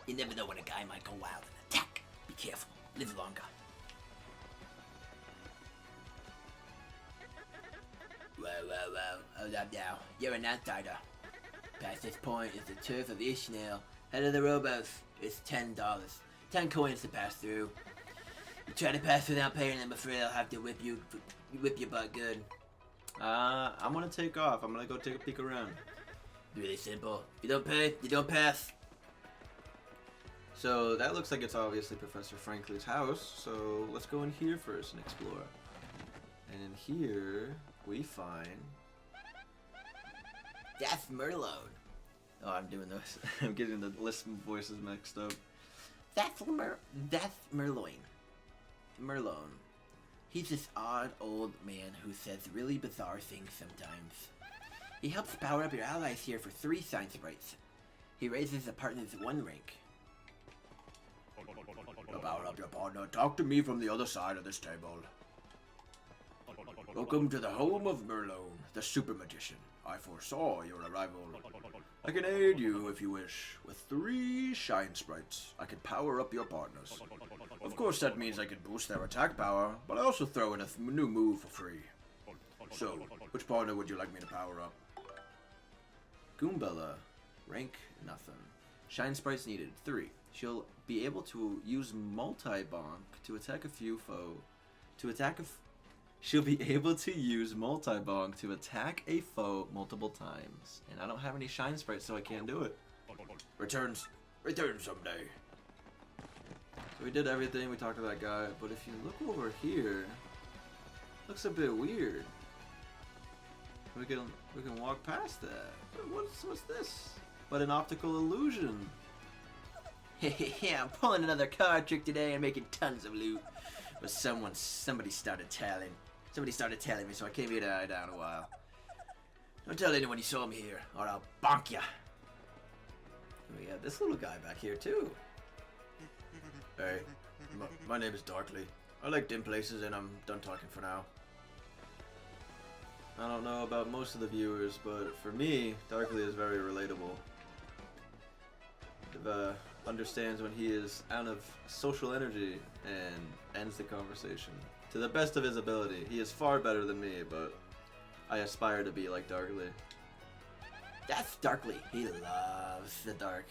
You never know when a guy might go wild and attack. Be careful. Live longer. Whoa. Hold up now. You're an outsider. Past this point is the turf of Ishmael. Head of the Robos. It's $10. 10 coins to pass through. You try to pass without paying, I'm afraid I'll have to whip your butt good. I'm gonna take off. I'm gonna go take a peek around. Really simple. If you don't pay, you don't pass. So that looks like it's obviously Professor Franklin's house. So let's go in here first and explore. And in here we find. That's Merlone. Oh, I'm doing this. I'm getting the list of voices mixed up. That's Merloin. Merlone. He's this odd old man who says really bizarre things sometimes. He helps power up your allies here for 3 sign sprites. He raises the partner's 1 rank. To power up your partner, talk to me from the other side of this table. Welcome to the home of Merlone, the super magician. I foresaw your arrival. I can aid you if you wish. With 3 shine sprites, I can power up your partners. Of course, that means I can boost their attack power, but I also throw in a new move for free. So, which partner would you like me to power up? Goombella, rank nothing. Shine sprites needed 3. She'll be able to use multi-bonk to attack a few foe. She'll be able to use multi-bonk to attack a foe multiple times. And I don't have any shine sprites, so I can't do it. Return someday. So we did everything. We talked to that guy, but if you look over here, looks a bit weird. We can walk past that. What's this? But an optical illusion. Yeah, I'm pulling another card trick today and making tons of loot. But somebody started telling. Somebody started telling me, so I came here to hide down a while. Don't tell anyone you saw me here, or I'll bonk ya. We got this little guy back here too. Hey, my name is Darkly. I like dim places and I'm done talking for now. I don't know about most of the viewers, but for me, Darkly is very relatable. Understands when he is out of social energy and ends the conversation. To the best of his ability. He is far better than me, but I aspire to be like Darkly. That's Darkly. He loves the dark.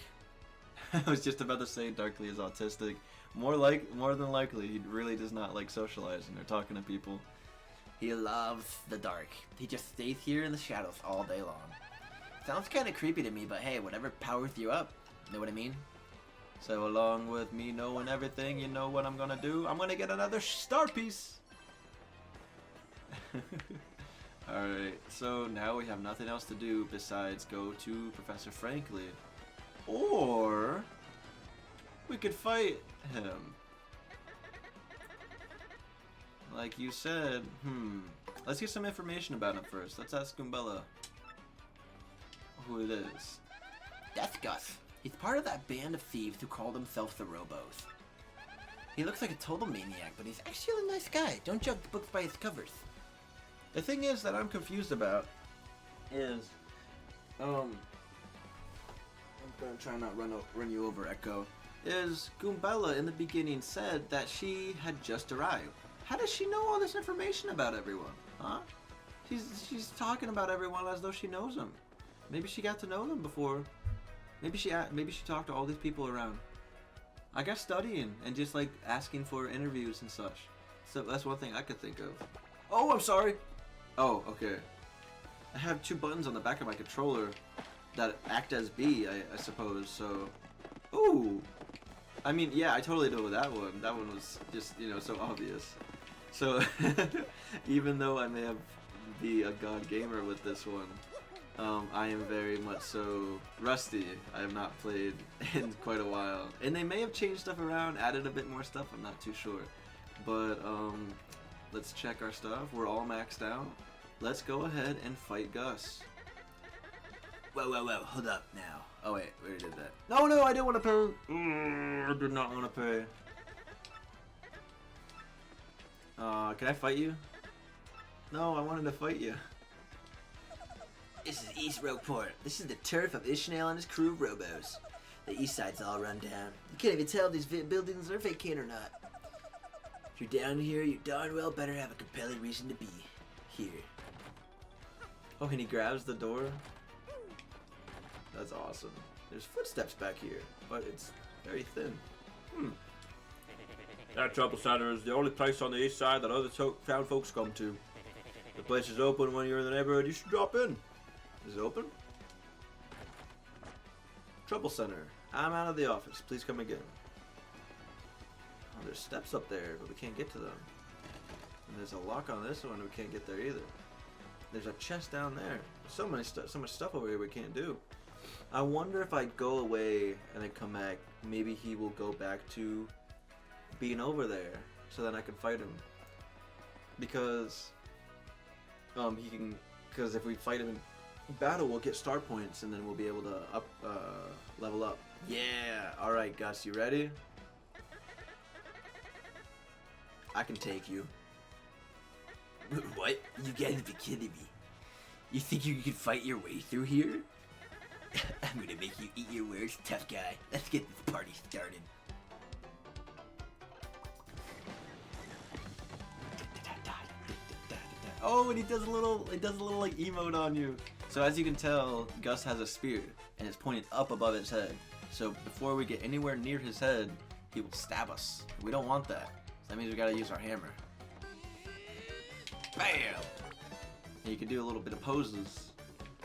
I was just about to say Darkly is autistic. More than likely, he really does not like socializing or talking to people. He loves the dark. He just stays here in the shadows all day long. Sounds kind of creepy to me, but hey, whatever powers you up, Know what I mean? So along with me knowing everything, you know what I'm gonna do? I'm gonna get another star piece! Alright, so now we have nothing else to do besides go to Professor Franklin. Or we could fight him. Like you said, let's get some information about him first. Let's ask Goombella who it is. That's Gus. He's part of that band of thieves who call themselves the Robos. He looks like a total maniac, but he's actually a nice guy. Don't judge books by its covers. The thing is that I'm confused about is, I'm gonna try not run you over, Echo. Is Goombella in the beginning said that she had just arrived? How does she know all this information about everyone? Huh? She's talking about everyone as though she knows them. Maybe she got to know them before. Maybe she talked to all these people around. I guess studying and just like asking for interviews and such. So that's one thing I could think of. Oh, I'm sorry. Oh, okay. I have 2 buttons on the back of my controller that act as B, I suppose. So, ooh. I mean, yeah, I totally know that one. That one was just, so obvious. So, even though I may be a god gamer with this one, I am very much so rusty. I have not played in quite a while. And they may have changed stuff around, added a bit more stuff, I'm not too sure. But, let's check our stuff. We're all maxed out. Let's go ahead and fight Gus. Whoa, hold up now. Oh wait, we already did that. No, I didn't want to pay. I did not want to pay. Can I fight you? No, I wanted to fight you. This is East Rogueport. This is the turf of Ishmael and his crew of robos. The east side's all run down. You can't even tell if these buildings are vacant or not. If you're down here, you darn well better have a compelling reason to be here. Oh, and he grabs the door? That's awesome. There's footsteps back here, but it's very thin. That Trouble Center is the only place on the east side that other town folks come to. The place is open when you're in the neighborhood. You should drop in. Is it open? Trouble Center. I'm out of the office. Please come again. Oh, there's steps up there, but we can't get to them. And there's a lock on this one. We can't get there either. There's a chest down there. So much stuff over here we can't do. I wonder if I go away and then come back, maybe he will go back to being over there, so then I can fight him. Because because if we fight him in battle, we'll get star points, and then we'll be able to level up. Yeah. All right, Gus, you ready? I can take you. What? You gotta be kidding me. You think you could fight your way through here? I'm gonna make you eat your words, tough guy. Let's get this party started. Oh, and he does a little like emote on you. So as you can tell, Gus has a spear, and it's pointed up above his head. So before we get anywhere near his head, he will stab us. We don't want that. So that means we gotta use our hammer. Bam! And you can do a little bit of poses.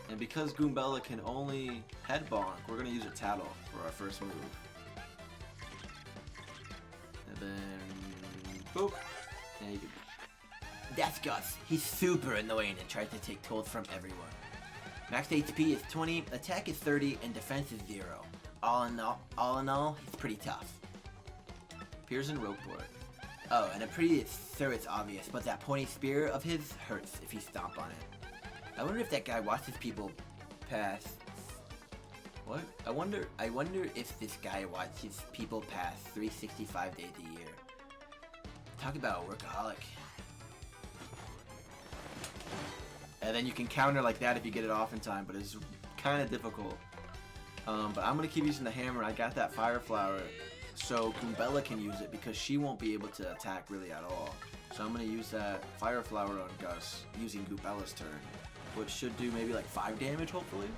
And because Goombella can only head bonk, we're gonna use a tattle for our first move. And then boop. And you can. That's Gus. He's super annoying and tries to take tolls from everyone. Max HP is 20, attack is 30, and defense is 0. All in all, he's pretty tough. Appears in Rogueport. Oh, and I'm pretty sure it's obvious, but that pointy spear of his hurts if you stomp on it. I wonder if that guy watches people pass. What? I wonder if this guy watches people pass 365 days a year. Talk about a workaholic. And then you can counter like that if you get it off in time, but it's kind of difficult. But I'm going to keep using the hammer. I got that fire flower, so Goombella can use it because she won't be able to attack really at all. So I'm going to use that fire flower on Gus using Goombella's turn, which should do maybe like 5 damage, hopefully.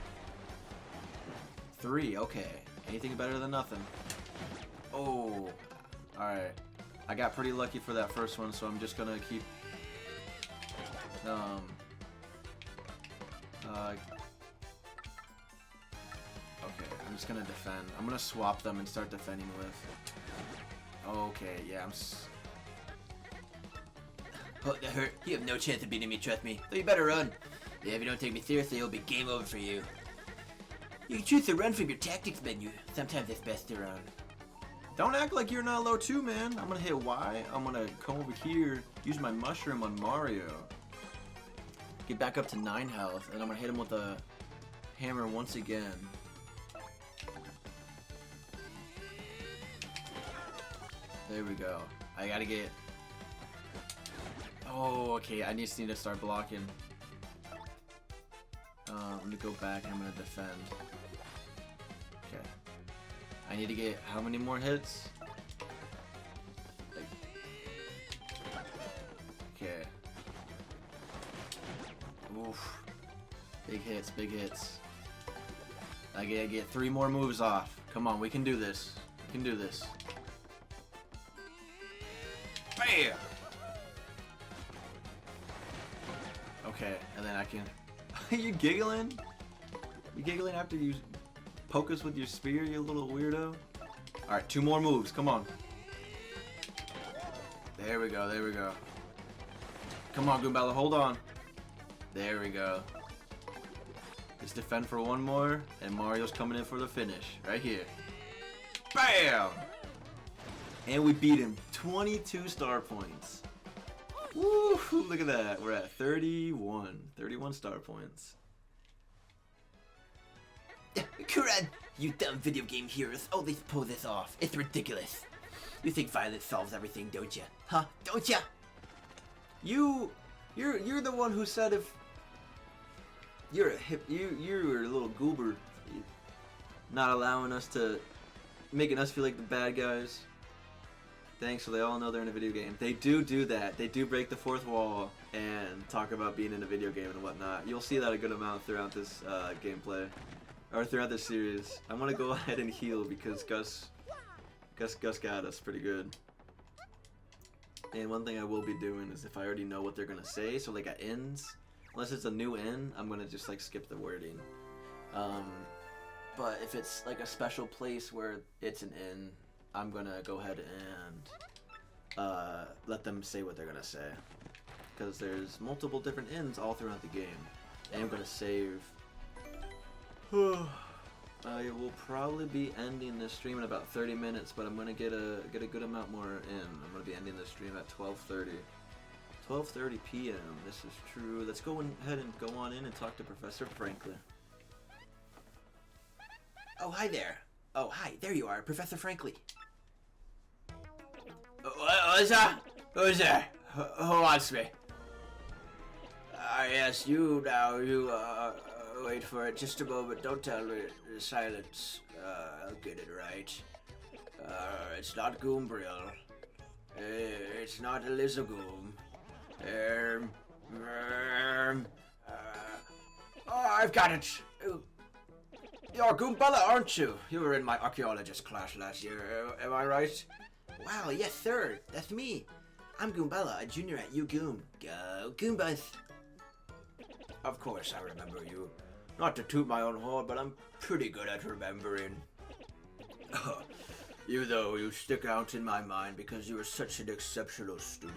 3, okay. Anything better than nothing. Oh, alright. I got pretty lucky for that first one, so I'm just going to keep... Okay, I'm just gonna defend. I'm gonna swap them and start defending with. Okay, yeah, Oh, that hurt. You have no chance of beating me, trust me. So you better run. Yeah, if you don't take me seriously, it'll be game over for you. You can choose to run from your tactics menu. Sometimes it's best to run. Don't act like you're not low too, man. I'm gonna hit Y. I'm gonna come over here, use my mushroom on Mario. Get back up to 9 health, and I'm gonna hit him with a hammer once again. There we go. I gotta get... Oh, okay. I just need to start blocking. I'm gonna go back and I'm gonna defend. Okay. I need to get how many more hits? Okay. Oof. Big hits, big hits. I gotta get 3 more moves off. Come on, we can do this. We can do this. Bam! Okay, and then I can... You giggling? You giggling after you poke us with your spear, you little weirdo? Alright, 2 more moves, come on. There we go, there we go. Come on, Goombella, hold on. There we go. Just defend for 1 more, and Mario's coming in for the finish. Right here. BAM! And we beat him. 22 star points. Woo! Look at that. We're at 31. 31 star points. Kuran, you dumb video game heroes always pull this off. It's ridiculous. You think violence solves everything, don't ya? Huh? Don't ya? You're the one who said if you're a little goober, not allowing us to, making us feel like the bad guys. Thanks, so they all know they're in a video game. They do that. They do break the 4th wall and talk about being in a video game and whatnot. You'll see that a good amount throughout this gameplay, or throughout this series. I'm gonna go ahead and heal because Gus got us pretty good. And one thing I will be doing is if I already know what they're gonna say, so like at ends, unless it's a new end, I'm gonna just like skip the wording. But if it's like a special place where it's an end, I'm gonna go ahead and let them say what they're gonna say, because there's multiple different ends all throughout the game. And I'm gonna save. I will probably be ending this stream in about 30 minutes, but I'm gonna get a good amount more in. I'm gonna be ending this stream at 12:30. 12:30 p.m. This is true. Let's go ahead and go on in and talk to Professor Franklin. Oh, hi there. Oh, hi. There you are, Professor Franklin. What's that? Who's there? Who wants me? Yes, you now. You, wait for it just a moment. Don't tell me. Silence. I'll get it right. It's not Goombril. It's not Elizagoom. Oh, I've got it. You're Goombella, aren't you? You were in my archaeologist class last year. Am I right? Wow, yes, sir. That's me. I'm Goombella, a junior at UGoom. Go, Goombas. Of course, I remember you. Not to toot my own horn, but I'm pretty good at remembering. You stick out in my mind because you were such an exceptional student.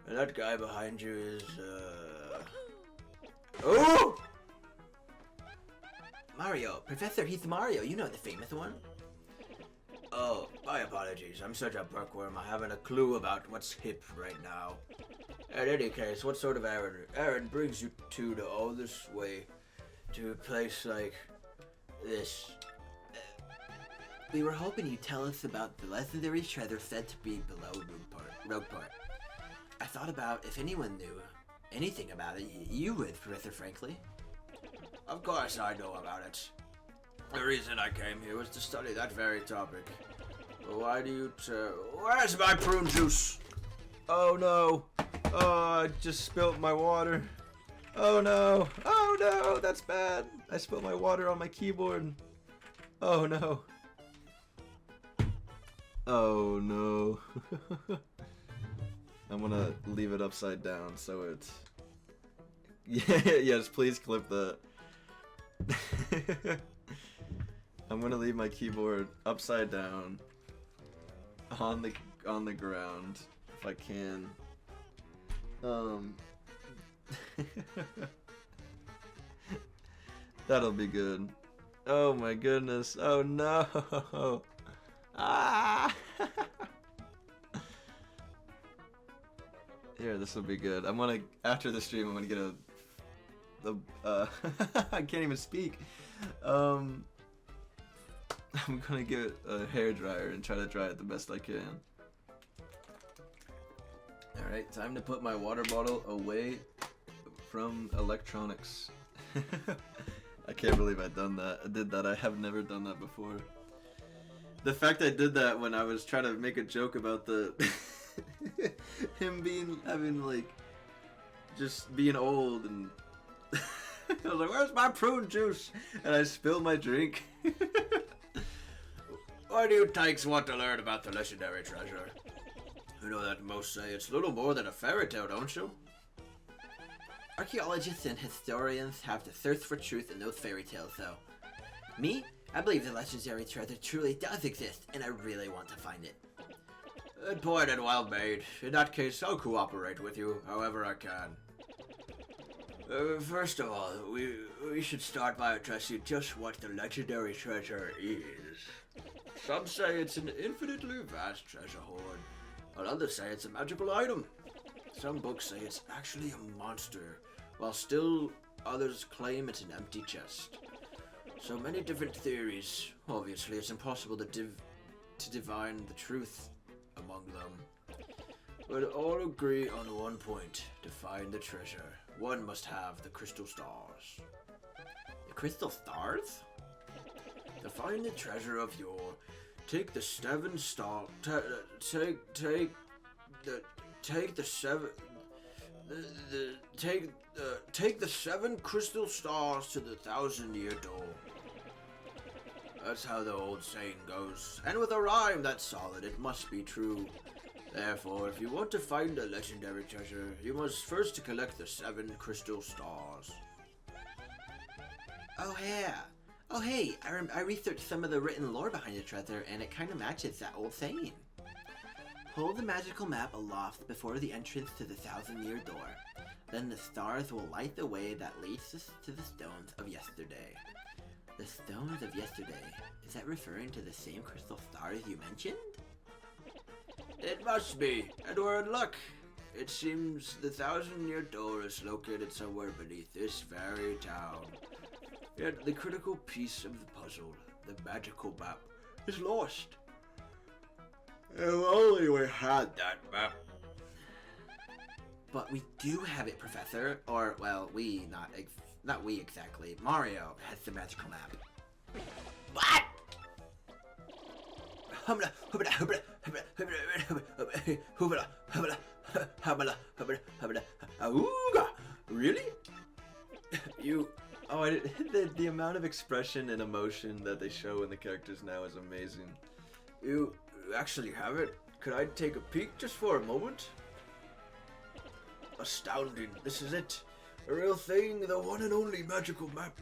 And that guy behind you is, Oh! Mario. Professor, he's Mario. You know the famous one. Oh, my apologies. I'm such a bookworm. I haven't a clue about what's hip right now. In any case, what sort of errand brings you two to all this way to a place like this? We were hoping you'd tell us about the legendary treasure said to be below Rogueport. I thought about if anyone knew anything about it, you would, Professor Franklin. Of course I know about it. The reason I came here was to study that very topic. Why do you where's my prune juice? Oh no! Oh, I just spilt my water. Oh no! Oh no! That's bad! I spilled my water on my keyboard. Oh no! Oh no! I'm gonna leave it upside down so it's... Yeah, yes, please clip that. I'm gonna leave my keyboard upside down on the ground if I can. That'll be good. Oh my goodness. Oh no. Ah. Here, this will be good. I'm gonna, after the stream, I'm gonna get I can't even speak. I'm gonna get a hairdryer and try to dry it the best I can. Alright, time to put my water bottle away from electronics. I can't believe I did that. I have never done that before. The fact I did that when I was trying to make a joke about the him having like just being old, and I was like, "Where's my prune juice?" And I spilled my drink. Why do you tykes want to learn about the legendary treasure? You know that most say it's little more than a fairy tale, don't you? Archaeologists and historians have to thirst for truth in those fairy tales, though. Me, I believe the legendary treasure truly does exist, and I really want to find it. Good point and well made. In that case, I'll cooperate with you however I can. First of all, we should start by addressing just what the legendary treasure is. Some say it's an infinitely vast treasure hoard, while others say it's a magical item. Some books say it's actually a monster, while still others claim it's an empty chest. So many different theories. Obviously, it's impossible to divine the truth among them. But all agree on one point. To find the treasure, one must have the crystal stars. The crystal stars? To find the treasure of yore, take the 7 star. Take the 7 crystal stars to the 1,000-year door. That's how the old saying goes, and with a rhyme that's solid, it must be true. Therefore, if you want to find a legendary treasure, you must first collect the 7 crystal stars. Oh yeah. Oh hey, I researched some of the written lore behind the treasure, and it kind of matches that old saying. Hold the magical map aloft before the entrance to the 1,000-year door. Then the stars will light the way that leads us to the stones of yesterday. The stones of yesterday? Is that referring to the same crystal stars you mentioned? It must be, and we're in luck. It seems the 1,000-year door is located somewhere beneath this very town. Yet the critical piece of the puzzle, the magical map, is lost. If only we had that map. But we do have it, Professor. Or, well, not we exactly. Mario has the magical map. What? Really? The amount of expression and emotion that they show in the characters now is amazing. You actually have it? Could I take a peek just for a moment? Astounding. This is it. A real thing, the one and only magical map.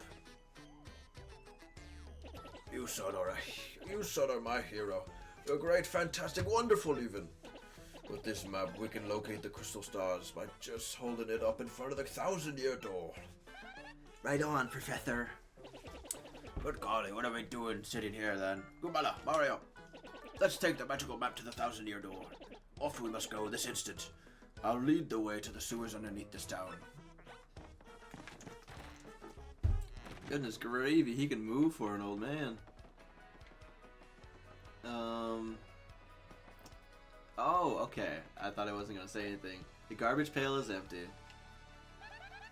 You son are my hero. You're great, fantastic, wonderful even. With this map, we can locate the crystal stars by just holding it up in front of the 1,000-year door. Right on, Professor. Good golly, what are we doing sitting here then? Gumala, Mario, let's take the magical map to the 1,000-year door. Off we must go this instant. I'll lead the way to the sewers underneath this town. Goodness gravy, he can move for an old man. Oh, okay. I thought I wasn't gonna say anything. The garbage pail is empty.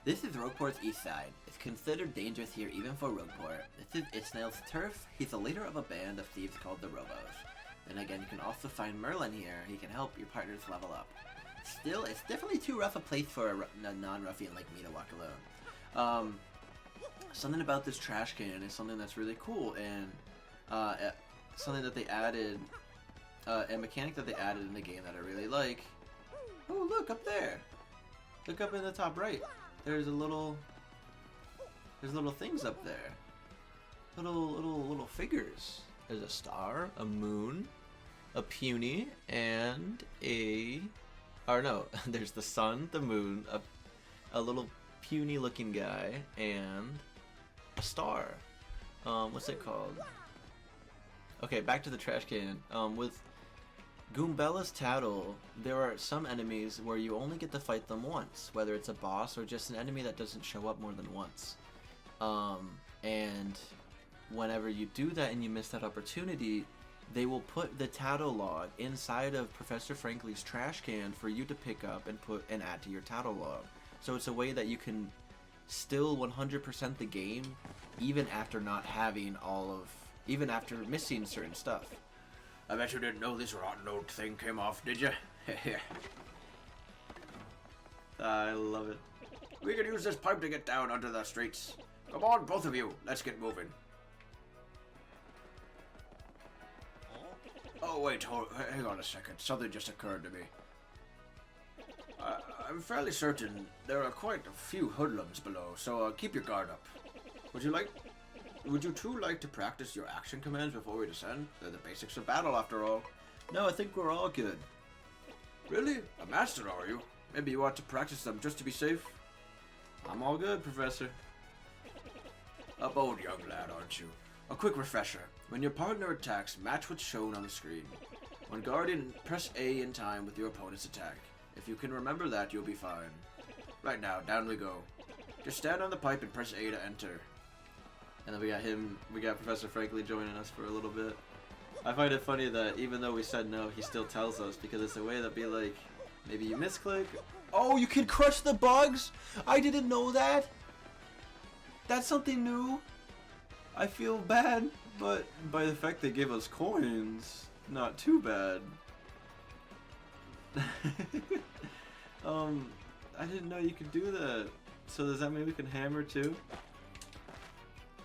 This is Rogueport's east side. It's considered dangerous here even for Rogueport. This is Isnail's turf. He's the leader of a band of thieves called the Robos. Then again, you can also find Merlin here. He can help your partners level up. Still, it's definitely too rough a place for a non-ruffian like me to walk alone. Something about this trash can is something that's really cool, and something that they added, a mechanic that they added in the game that I really like. Oh, look up there! Look up in the top right. There's little things up there. little figures. There's a star, a moon, a puny, and a... Or no, there's the sun, the moon, a little puny looking guy, and a star. What's it called? Okay, back to the trash can. With Goombella's Tattle, there are some enemies where you only get to fight them once, whether it's a boss or just an enemy that doesn't show up more than once. And whenever you do that and you miss that opportunity, they will put the Tattle log inside of Professor Frankly's trash can for you to pick up and add to your Tattle log. So it's a way that you can still 100% the game, even after not having even after missing certain stuff. I bet you didn't know this rotten old thing came off, did you? I love it. We could use this pipe to get down under the streets. Come on, both of you. Let's get moving. Oh, wait. Hang on a second. Something just occurred to me. I'm fairly certain there are quite a few hoodlums below, so keep your guard up. Would you two like to practice your action commands before we descend? They're the basics of battle, after all. No, I think we're all good. Really? A master, are you? Maybe you ought to practice them just to be safe? I'm all good, Professor. A bold young lad, aren't you? A quick refresher. When your partner attacks, match what's shown on the screen. When guarding, press A in time with your opponent's attack. If you can remember that, you'll be fine. Right now, down we go. Just stand on the pipe and press A to enter. And then we got Professor Frankly joining us for a little bit. I find it funny that even though we said no, he still tells us, because it's a way to be like, maybe you misclick. Oh, you can crush the bugs? I didn't know that. That's something new. I feel bad, but by the fact they gave us coins, not too bad. I didn't know you could do that. So does that mean we can hammer too?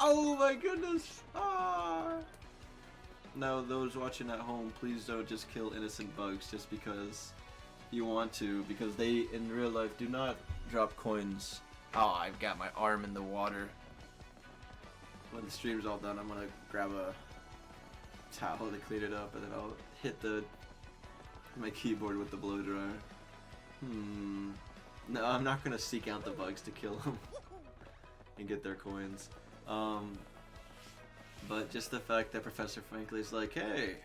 Oh my goodness! Ah! Now, those watching at home, please don't just kill innocent bugs just because you want to, because they, in real life, do not drop coins. Oh, I've got my arm in the water. When the stream's all done, I'm gonna grab a towel to clean it up, and then I'll hit my keyboard with the blow dryer. No, I'm not gonna seek out the bugs to kill them and get their coins. But just the fact that Professor Frankly's like, hey,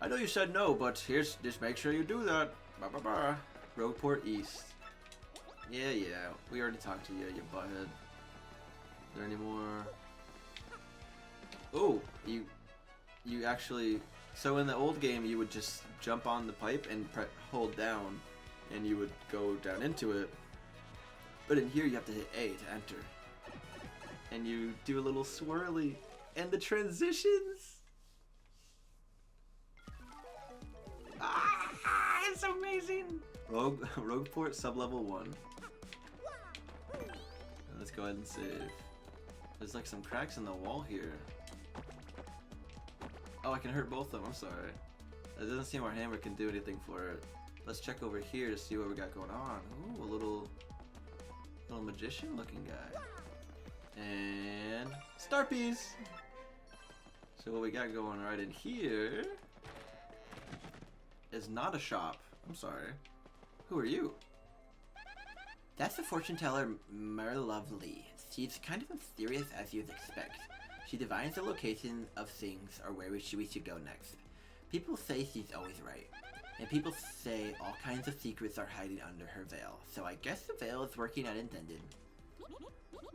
I know you said no, but just make sure you do that. Bah, bah, bah. Rogueport East. Yeah, we already talked to you, you butthead. Is there any more? Oh, you actually, so in the old game you would just jump on the pipe and hold down and you would go down into it. But in here you have to hit A to enter. And you do a little swirly. And the transitions! Ah, it's amazing! Rogueport sublevel 1. Let's go ahead and save. There's like some cracks in the wall here. Oh, I can hurt both of them, I'm sorry. It doesn't seem our hammer can do anything for it. Let's check over here to see what we got going on. Ooh, a little magician looking guy. And star piece! So what we got going right in here is not a shop. I'm sorry. Who are you? That's the fortune teller Merlovely. She's kind of mysterious as you'd expect. She divines the location of things or where we should go next. People say she's always right. And people say all kinds of secrets are hiding under her veil. So I guess the veil is working as intended.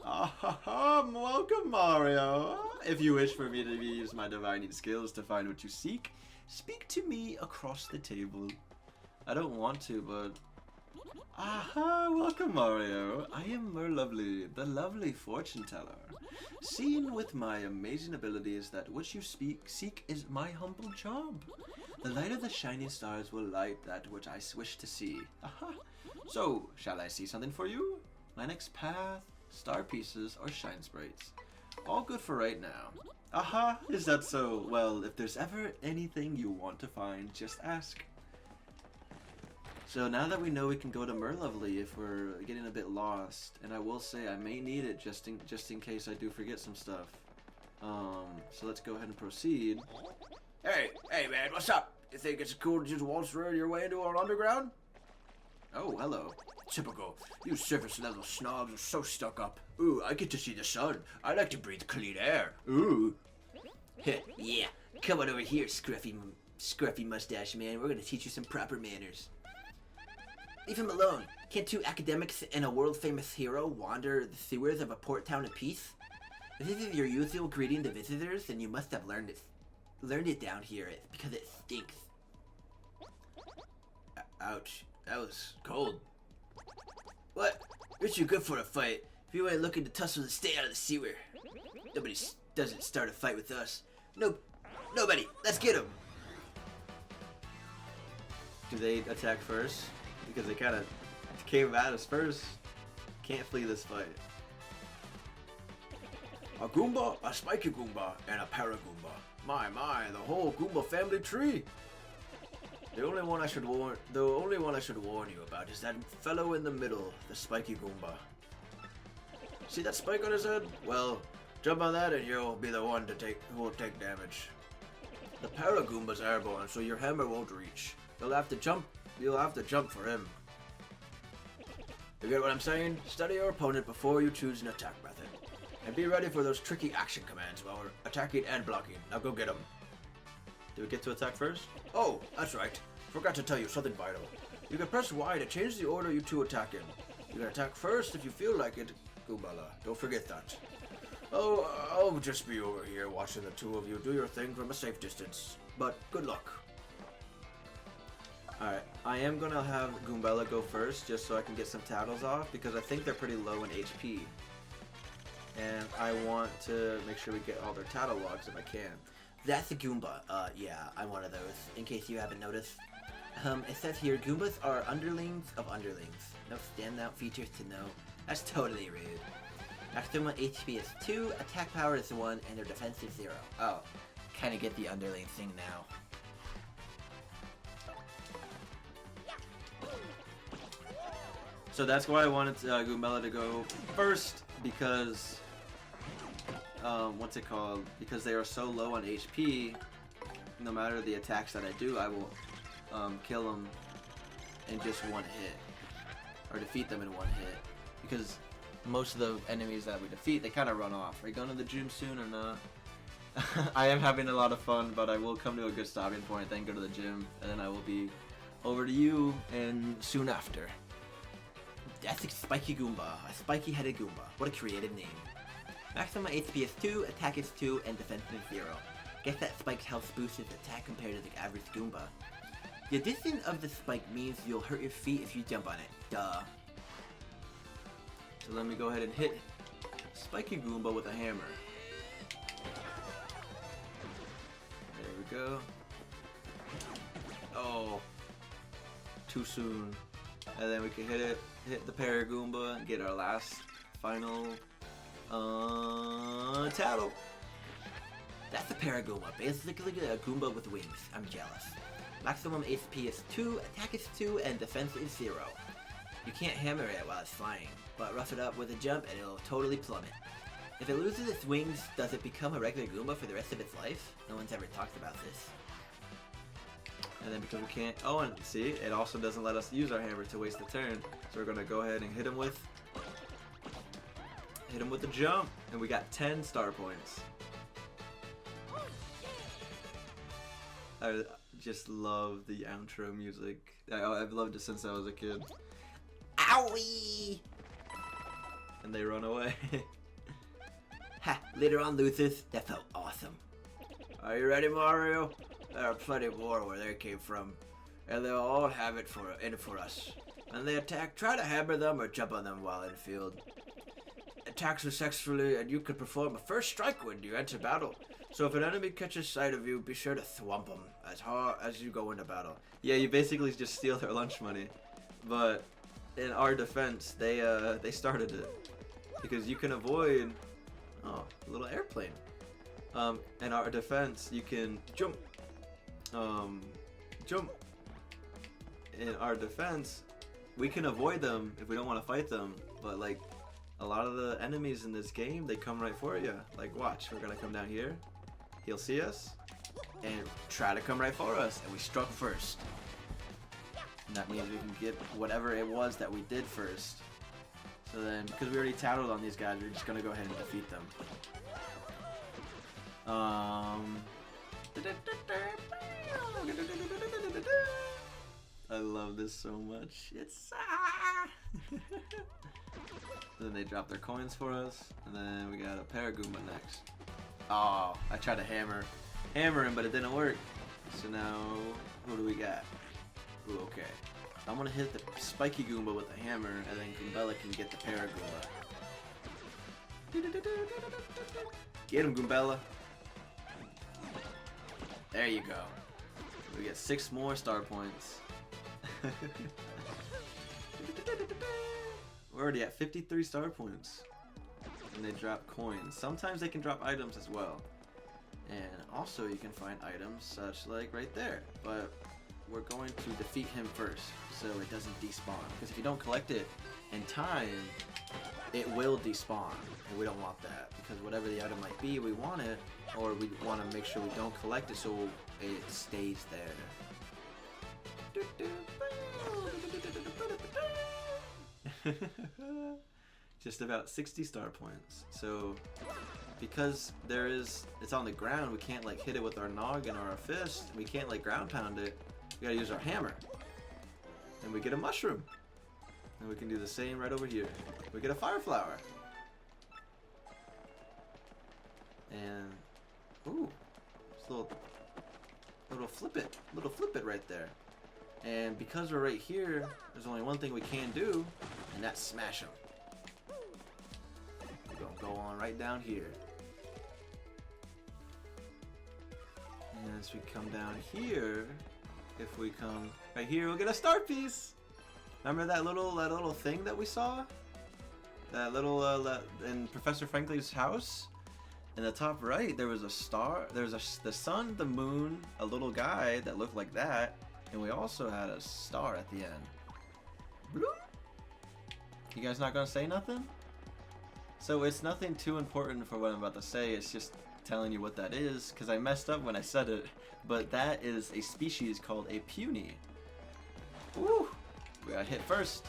Welcome, Mario. If you wish for me to use my divining skills to find what you seek, speak to me across the table. I don't want to, but... welcome, Mario. I am Merlovely, the lovely fortune teller. Seeing with my amazing abilities that what you seek is my humble job. The light of the shining stars will light that which I wish to see. So, shall I see something for you? My next path, star pieces, or shine sprites. All good for right now. Is that so? Well, if there's ever anything you want to find, just ask. So now that we know we can go to Merlovely if we're getting a bit lost, and I will say I may need it just in case I do forget some stuff. So let's go ahead and proceed. Hey man, what's up? You think it's cool to just waltz your way into our underground? Oh, hello. Typical. You surface level snobs are so stuck up. Ooh, I get to see the sun. I like to breathe clean air. Ooh. Yeah, come on over here, scruffy mustache man. We're gonna teach you some proper manners. Leave him alone. Can't two academics and a world-famous hero wander the sewers of a port town of peace? If this is your usual greeting to visitors, then you must have learned it down here. It's because it stinks. Ouch. That was cold. What? You're too good for a fight. If you ain't looking to tussle, then stay out of the sewer. Nobody doesn't start a fight with us. Nobody. Let's get him. Do they attack first? Because they kind of came at us first. Can't flee this fight. A Goomba, a Spiky Goomba, and a Paragoomba. My, the whole Goomba family tree. The only one I should warn you about is that fellow in the middle, the Spiky Goomba. See that spike on his head? Well, jump on that and you'll be the one who will take damage. The Paragoomba's airborne, so your hammer won't reach. You'll have to jump for him. You get what I'm saying? Study your opponent before you choose an attack method. And be ready for those tricky action commands while we're attacking and blocking. Now go get them. Do we get to attack first? Oh, that's right. Forgot to tell you something vital. You can press Y to change the order you two attack in. You can attack first if you feel like it, Goombala. Don't forget that. Oh, I'll just be over here watching the two of you do your thing from a safe distance. But good luck. Alright, I am gonna have Goombella go first just so I can get some tattles off because I think they're pretty low in HP. And I want to make sure we get all their tattle logs if I can. That's a Goomba. Yeah, I'm one of those, in case you haven't noticed. It says here, Goombas are underlings of underlings. No standout features to note. That's totally rude. Maximum HP is 2, attack power is 1, and their defense is 0. Oh, kinda get the underling thing now. So that's why I wanted Goombella to go first because, what's it called? Because they are so low on HP, no matter the attacks that I do, I will kill them in just one hit. Or defeat them in one hit. Because most of the enemies that we defeat, they kind of run off. Are you going to the gym soon or not? I am having a lot of fun, but I will come to a good stopping point, then go to the gym, and then I will be over to you and soon after. That's a spiky Goomba, a spiky-headed Goomba. What a creative name. Maximum HP is 2, attack is 2, and defense is 0. Guess that spike's health boosts its attack compared to the average Goomba. The addition of the spike means you'll hurt your feet if you jump on it. Duh. So let me go ahead and hit Spiky Goomba with a hammer. There we go. Oh, too soon. And then we can hit the Paragoomba, and get our last final tattle. That's a Paragoomba, basically a Goomba with wings. I'm jealous. Maximum HP is 2, attack is 2, and defense is 0. You can't hammer it while it's flying, but rough it up with a jump and it'll totally plummet. If it loses its wings, does it become a regular Goomba for the rest of its life? No one's ever talked about this. And then because we can't, oh, and see, it also doesn't let us use our hammer to waste the turn. So we're gonna go ahead and hit him with the jump, and we got 10 star points. I just love the outro music. I've loved it since I was a kid. Owie! And they run away. Ha! Later on, losers. That felt awesome. Are you ready, Mario? There are plenty more where they came from, and they'll all have it in for us. When they attack, try to hammer them or jump on them while in field. Attack successfully, and you can perform a first strike when you enter battle. So if an enemy catches sight of you, be sure to thwomp them as hard as you go into battle. Yeah, you basically just steal their lunch money. But in our defense, they started it because you can avoid. Oh, a little airplane. In our defense, you can jump. Jump. In our defense, we can avoid them if we don't want to fight them. But like, a lot of the enemies in this game, they come right for you. Like, watch, we're gonna come down here. He'll see us and try to come right for us, and we struck first. And that means we can get whatever it was that we did first. So then, because we already tattled on these guys, we're just gonna go ahead and defeat them. I love this so much. It's Then they drop their coins for us, and then we got a Paragoomba next. Oh, I tried to hammer him, but it didn't work. So now, who do we got? Ooh, okay. I'm gonna hit the spiky Goomba with the hammer, and then Goombella can get the Paragoomba. Get him, Goombella. There you go. We get 6 more star points. We're already at 53 star points. And they drop coins. Sometimes they can drop items as well. And also you can find items such like right there. But we're going to defeat him first so it doesn't despawn. Because if you don't collect it in time, it will despawn. And we don't want that. Because whatever the item might be, we want it. Or we want to make sure we don't collect it so it stays there. Just about 60 star points. So because it's on the ground, we can't like hit it with our noggin or our fist. We can't like ground pound it. We gotta use our hammer. And we get a mushroom. And we can do the same right over here. We get a fire flower. And ooh, it's a little flip it right there. And because we're right here, there's only one thing we can do, and that's smash them. We're gonna go on right down here. And as we come down here, if we come right here, we'll get a star piece. Remember that little thing that we saw? That little in Professor Franklin's house? In the top right, there was a star. There was the sun, the moon, a little guy that looked like that. And we also had a star at the end. Bloop. You guys not gonna say nothing? So it's nothing too important for what I'm about to say. It's just telling you what that is, because I messed up when I said it. But that is a species called a puny. Woo! We got hit first.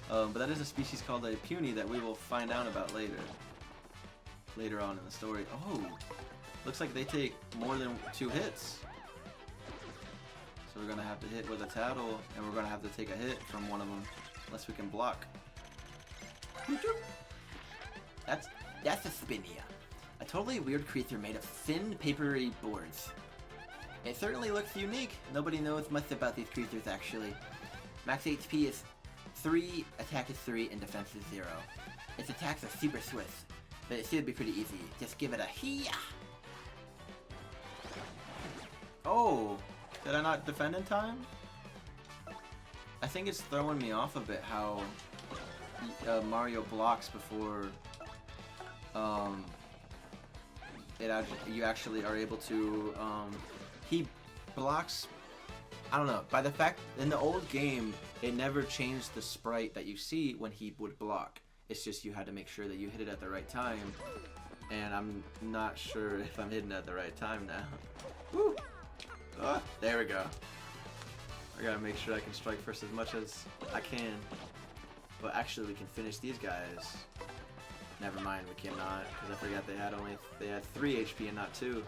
But that is a species called a puny that we will find out about later on in the story. Oh, looks like they take more than 2 hits. So we're gonna have to hit with a tattle, and we're gonna have to take a hit from one of them, unless we can block. That's a Spinia, a totally weird creature made of thin, papery boards. It certainly looks unique. Nobody knows much about these creatures actually. Max HP is 3, attack is 3, and defense is 0. Its attacks are super swift, but it should be pretty easy. Just give it a hee-yah! Oh! Did I not defend in time? I think it's throwing me off a bit how Mario blocks before you actually are able to he blocks. I don't know, by the fact in the old game it never changed the sprite that you see when he would block. It's just you had to make sure that you hit it at the right time, and I'm not sure if I'm hitting it at the right time now. Woo! Oh, there we go. I gotta make sure I can strike first as much as I can. But actually we can finish these guys. Never mind, we cannot, because I forgot they had 3 HP and not 2.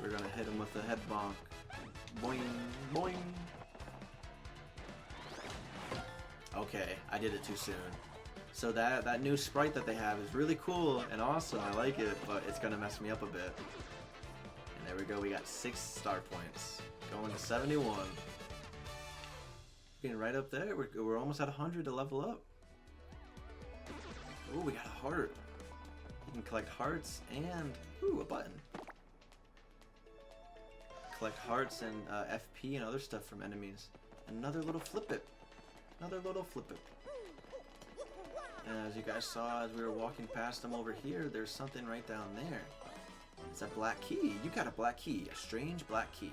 We're gonna hit them with the head bonk. Boing, boing. Okay, I did it too soon. So that new sprite that they have is really cool and awesome. I like it, but it's gonna mess me up a bit. And there we go. We got 6 star points, going to 71. Getting right up there. We're almost at 100 to level up. Ooh, we got a heart. You can collect hearts and ooh, a button. Collect hearts and FP and other stuff from enemies. Another little flip it. Another little flip it. And as you guys saw as we were walking past them over here, there's something right down there. It's a black key. You got a black key. A strange black key.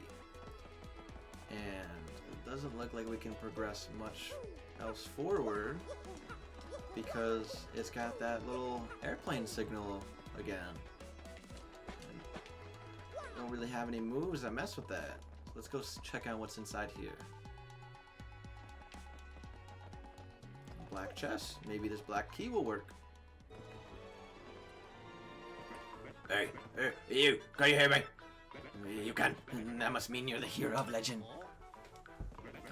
And it doesn't look like we can progress much else forward, because because it's got that little airplane signal again. I don't really have any moves that mess with that. Let's go check out what's inside here. Black chest. Maybe this black key will work. Hey, you, can you hear me? You can. That must mean you're the hero of legend.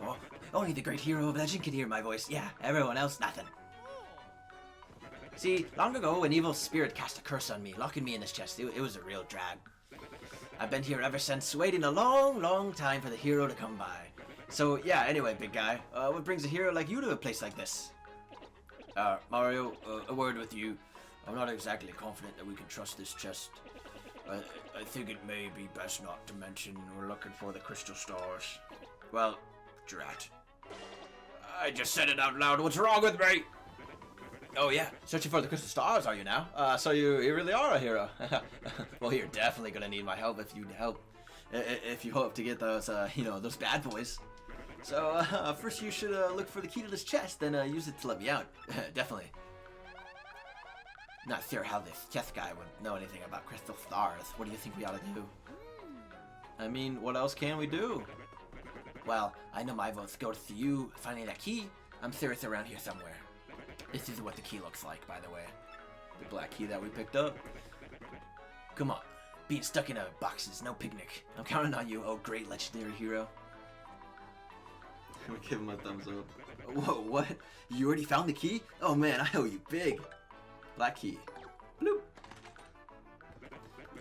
Oh, only the great hero of legend can hear my voice. Yeah, everyone else, nothing. See, long ago, an evil spirit cast a curse on me, locking me in this chest. It was a real drag. I've been here ever since, waiting a long, long time for the hero to come by. So, yeah, anyway, big guy, what brings a hero like you to a place like this? Mario, a word with you. I'm not exactly confident that we can trust this chest. I think it may be best not to mention we're looking for the crystal stars. Well, drat. I just said it out loud. What's wrong with me? Oh yeah, searching for the crystal stars, are you now? So you really are a hero. Well, you're definitely gonna need my help if you hope to get those, those bad boys. So first you should look for the key to this chest, then use it to let me out. Definitely. Not sure how this chest guy would know anything about crystal stars. What do you think we ought to do? I mean, what else can we do? Well, I know my votes go to you finding that key. I'm sure it's around here somewhere. This is what the key looks like, by the way. The black key that we picked up. Come on. Being stuck in a box is no picnic. I'm counting on you, oh great legendary hero. We give him a thumbs up. Whoa, what? You already found the key? Oh man, I owe you big. Black key. Bloop.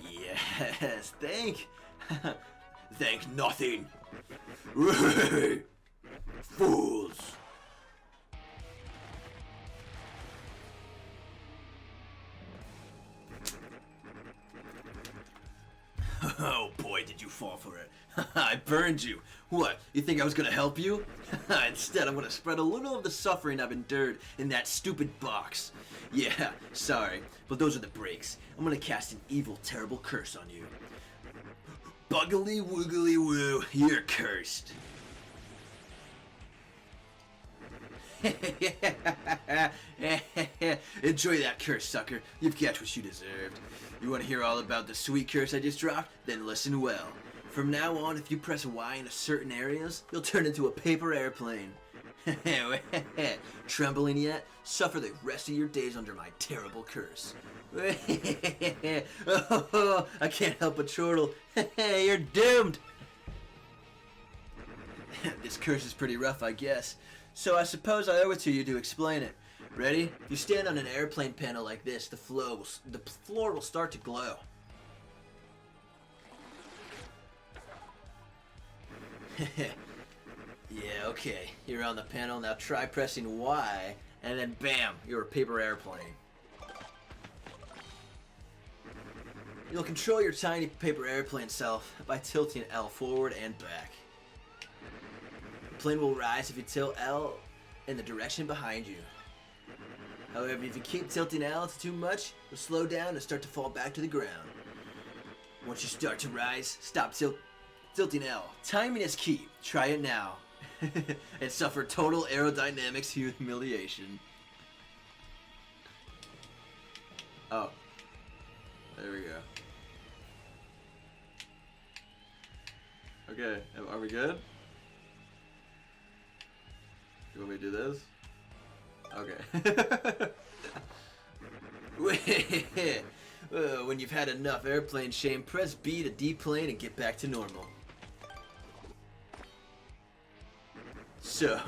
Yes, thank nothing. Fools. Oh boy, did you fall for it. I burned you. What, you think I was gonna help you? Instead, I'm gonna spread a little of the suffering I've endured in that stupid box. Yeah, sorry, but those are the breaks. I'm gonna cast an evil, terrible curse on you. Buggly woogly woo, you're cursed. Enjoy that curse, sucker. You've got what you deserved. You want to hear all about the sweet curse I just dropped? Then listen well. From now on, if you press Y into certain areas, you'll turn into a paper airplane. Trembling yet? Suffer the rest of your days under my terrible curse. Oh, I can't help but chortle. You're doomed. This curse is pretty rough, I guess. So I suppose I owe it to you to explain it. Ready? If you stand on an airplane panel like this, the floor will start to glow. Yeah, okay. You're on the panel. Now try pressing Y, and then bam, you're a paper airplane. You'll control your tiny paper airplane self by tilting L forward and back. The plane will rise if you tilt L in the direction behind you. However, if you keep tilting L too much, you'll slow down and start to fall back to the ground. Once you start to rise, stop tilting L. Timing is key. Try it now. And suffer total aerodynamics humiliation. Oh. There we go. Okay, are we good? You want me to do this? Okay. When you've had enough airplane shame, press B to deplane and get back to normal. So,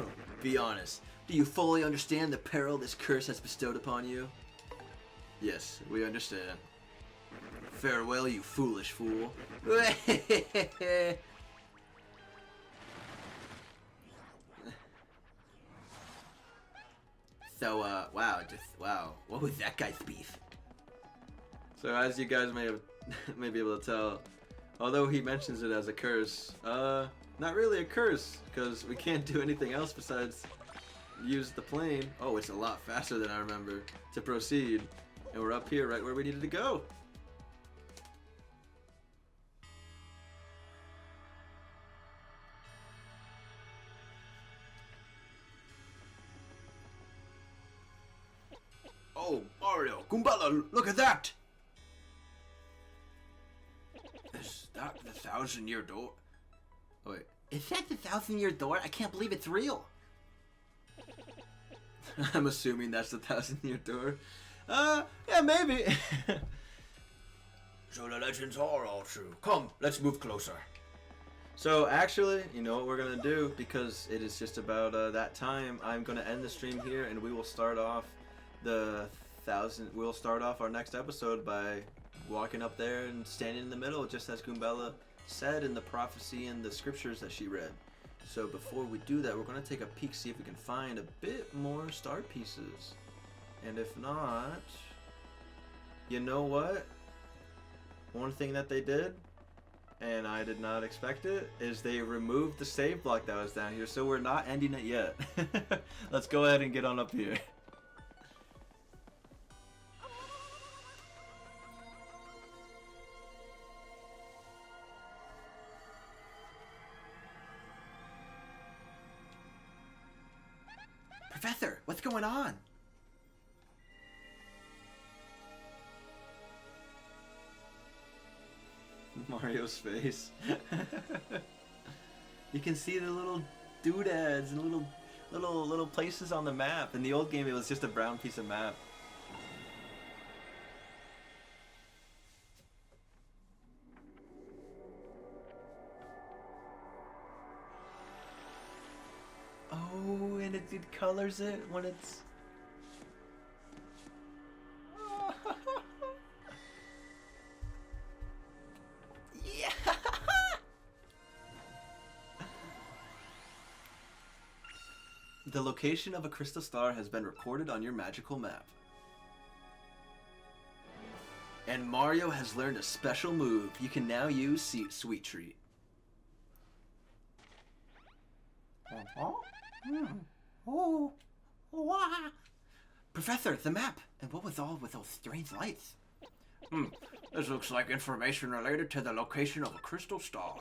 be honest. Do you fully understand the peril this curse has bestowed upon you? Yes, we understand. Farewell, you foolish fool. So, wow, what was that guy's beef? So, as you guys may be able to tell, although he mentions it as a curse, not really a curse, because we can't do anything else besides use the plane. Oh, it's a lot faster than I remember to proceed, and we're up here right where we needed to go. Goombella, look at that! Is that the 1,000-year door? Wait. Is that the 1,000-year door? I can't believe it's real. I'm assuming that's the 1,000-year door. Yeah, maybe. So the legends are all true. Come, let's move closer. So actually, you know what we're gonna do, because it is just about that time. I'm gonna end the stream here, and we will start off We'll start off our next episode by walking up there and standing in the middle, just as Goombella said in the prophecy and the scriptures that she read. So before we do that, we're gonna take a peek, see if we can find a bit more star pieces. And if not, you know what? One thing that they did, and I did not expect it, is they removed the save block that was down here, so we're not ending it yet. Let's go ahead and get on up here. Professor, what's going on? Mario's face. You can see the little doodads and little places on the map. In the old game, it was just a brown piece of map. Oh, and it colors it when it's... Yeah! The location of a crystal star has been recorded on your magical map. And Mario has learned a special move. You can now use Sweet Treat. Oh, wow. Professor, the map! And what was all with those strange lights? This looks like information related to the location of a crystal star.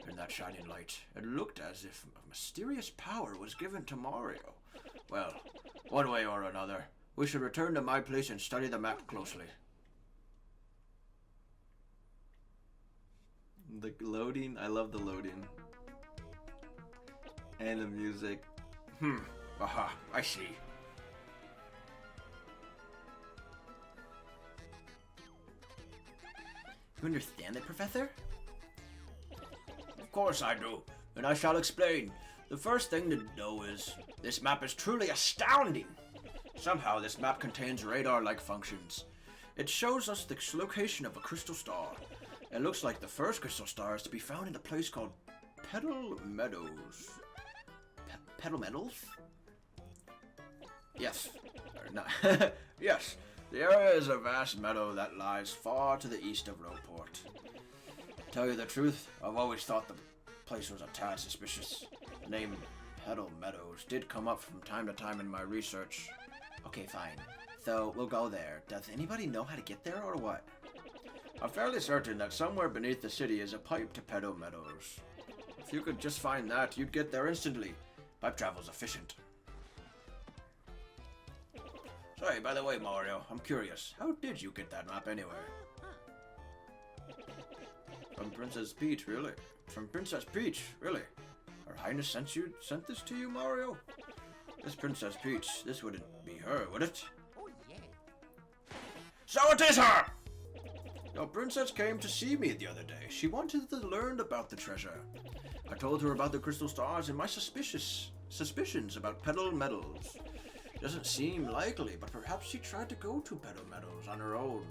In that shining light, it looked as if a mysterious power was given to Mario. Well, one way or another, we should return to my place and study the map closely. The loading, I love the loading. And the music. Aha, I see. You understand it, Professor? Of course I do, and I shall explain. The first thing to know is, this map is truly astounding. Somehow this map contains radar-like functions. It shows us the location of a crystal star. It looks like the first crystal star is to be found in a place called Petal Meadows. Petal Metals? Yes. Or not. Yes. The area is a vast meadow that lies far to the east of Roleport. To tell you the truth, I've always thought the place was a tad suspicious. The name Petal Meadows did come up from time to time in my research. Okay, fine. So, we'll go there. Does anybody know how to get there, or what? I'm fairly certain that somewhere beneath the city is a pipe to Petal Meadows. If you could just find that, you'd get there instantly. Pipe travel's efficient. Sorry, by the way, Mario, I'm curious. How did you get that map anyway? From Princess Peach, really? From Princess Peach, really? Her Highness sent this to you, Mario? This Princess Peach, this wouldn't be her, would it? Oh, yeah. So it is her! Your princess came to see me the other day. She wanted to learn about the treasure. I told her about the crystal stars and my suspicions about Petal Meadows. Doesn't seem likely, but perhaps she tried to go to Petal Meadows on her own.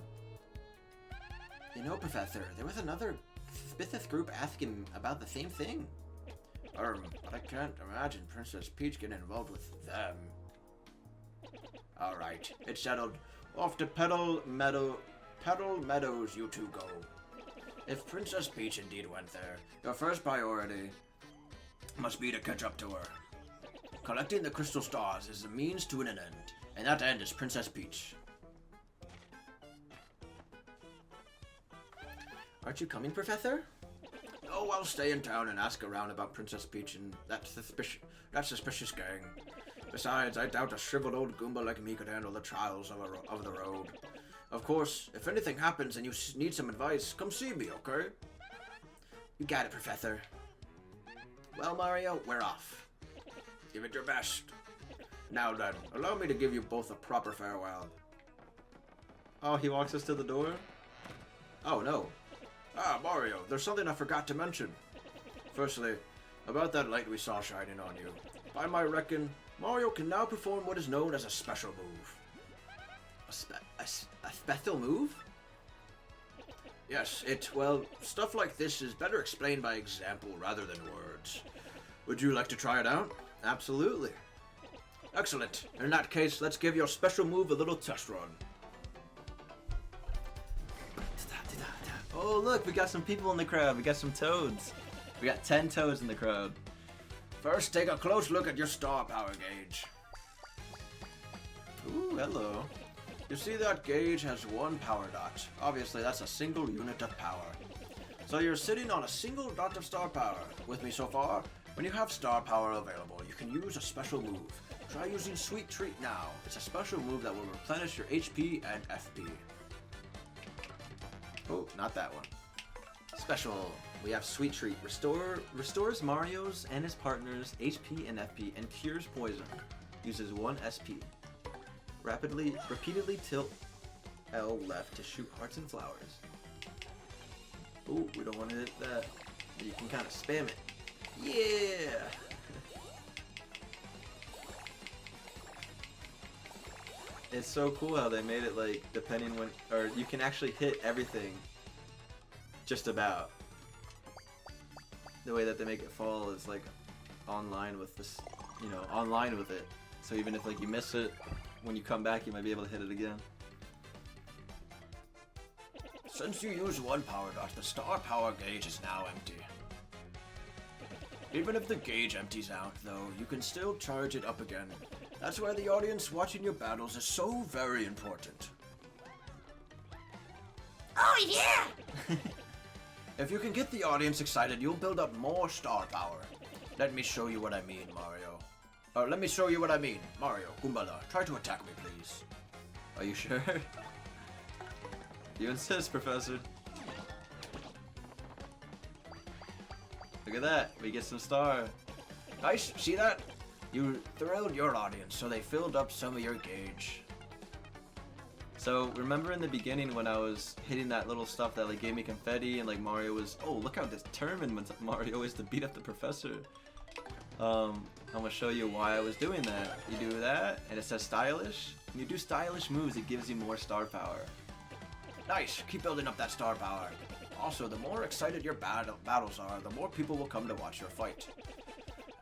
You know, Professor, there was another suspicious group asking about the same thing. But I can't imagine Princess Peach getting involved with them. Alright, it's settled. Off to Petal Meadows you two go. If Princess Peach indeed went there, your first priority must be to catch up to her. Collecting the crystal stars is the means to an end, and that end is Princess Peach. Aren't you coming, Professor? Oh, I'll stay in town and ask around about Princess Peach and that suspicious gang. Besides, I doubt a shriveled old Goomba like me could handle the trials of the road. Of course, if anything happens and you need some advice, come see me, okay? You got it, Professor. Well, Mario, we're off. Give it your best. Now then, allow me to give you both a proper farewell. Oh, he walks us to the door? Oh, no. Ah, Mario, there's something I forgot to mention. Firstly, about that light we saw shining on you. By my reckon, Mario can now perform what is known as a special move. A special move? Yes, well, stuff like this is better explained by example rather than words. Would you like to try it out? Absolutely. Excellent. In that case, let's give your special move a little test run. Oh, look, we got some people in the crowd. We got some toads. We got 10 toads in the crowd. First, take a close look at your star power gauge. Ooh, hello. You see that gauge has one power dot. Obviously, that's a single unit of power. So you're sitting on a single dot of star power. With me so far? When you have star power available, you can use a special move. Try using Sweet Treat now. It's a special move that will replenish your HP and FP. Oh, not that one. Special. We have Sweet Treat. Restores Mario's and his partner's HP and FP and cures poison. Uses 1 SP. Repeatedly tilt L left to shoot hearts and flowers. Ooh, we don't want to hit that. You can kind of spam it. Yeah! It's so cool how they made it like, depending when, or you can actually hit everything. Just about. The way that they make it fall is like online with this, you know, online with it. So even if like you miss it, when you come back you might be able to hit it again. Since you use one power dot, the star power gauge is now empty. Even if the gauge empties out, though, you can still charge it up again. That's why the audience watching your battles is so very important. Oh, yeah! If you can get the audience excited, you'll build up more star power. Let me show you what I mean, Mario. Let me show you what I mean. Mario, Goombala, try to attack me, please. Are you sure? You insist, Professor. Look at that, we get some star. Nice, see that? You thrilled your audience, so they filled up some of your gauge. So remember in the beginning when I was hitting that little stuff that like gave me confetti and like Mario was, oh look how determined Mario is to beat up the professor. I'm gonna show you why I was doing that. You do that and it says stylish. When you do stylish moves, it gives you more star power. Nice, keep building up that star power. Also, the more excited your battles are, the more people will come to watch your fight.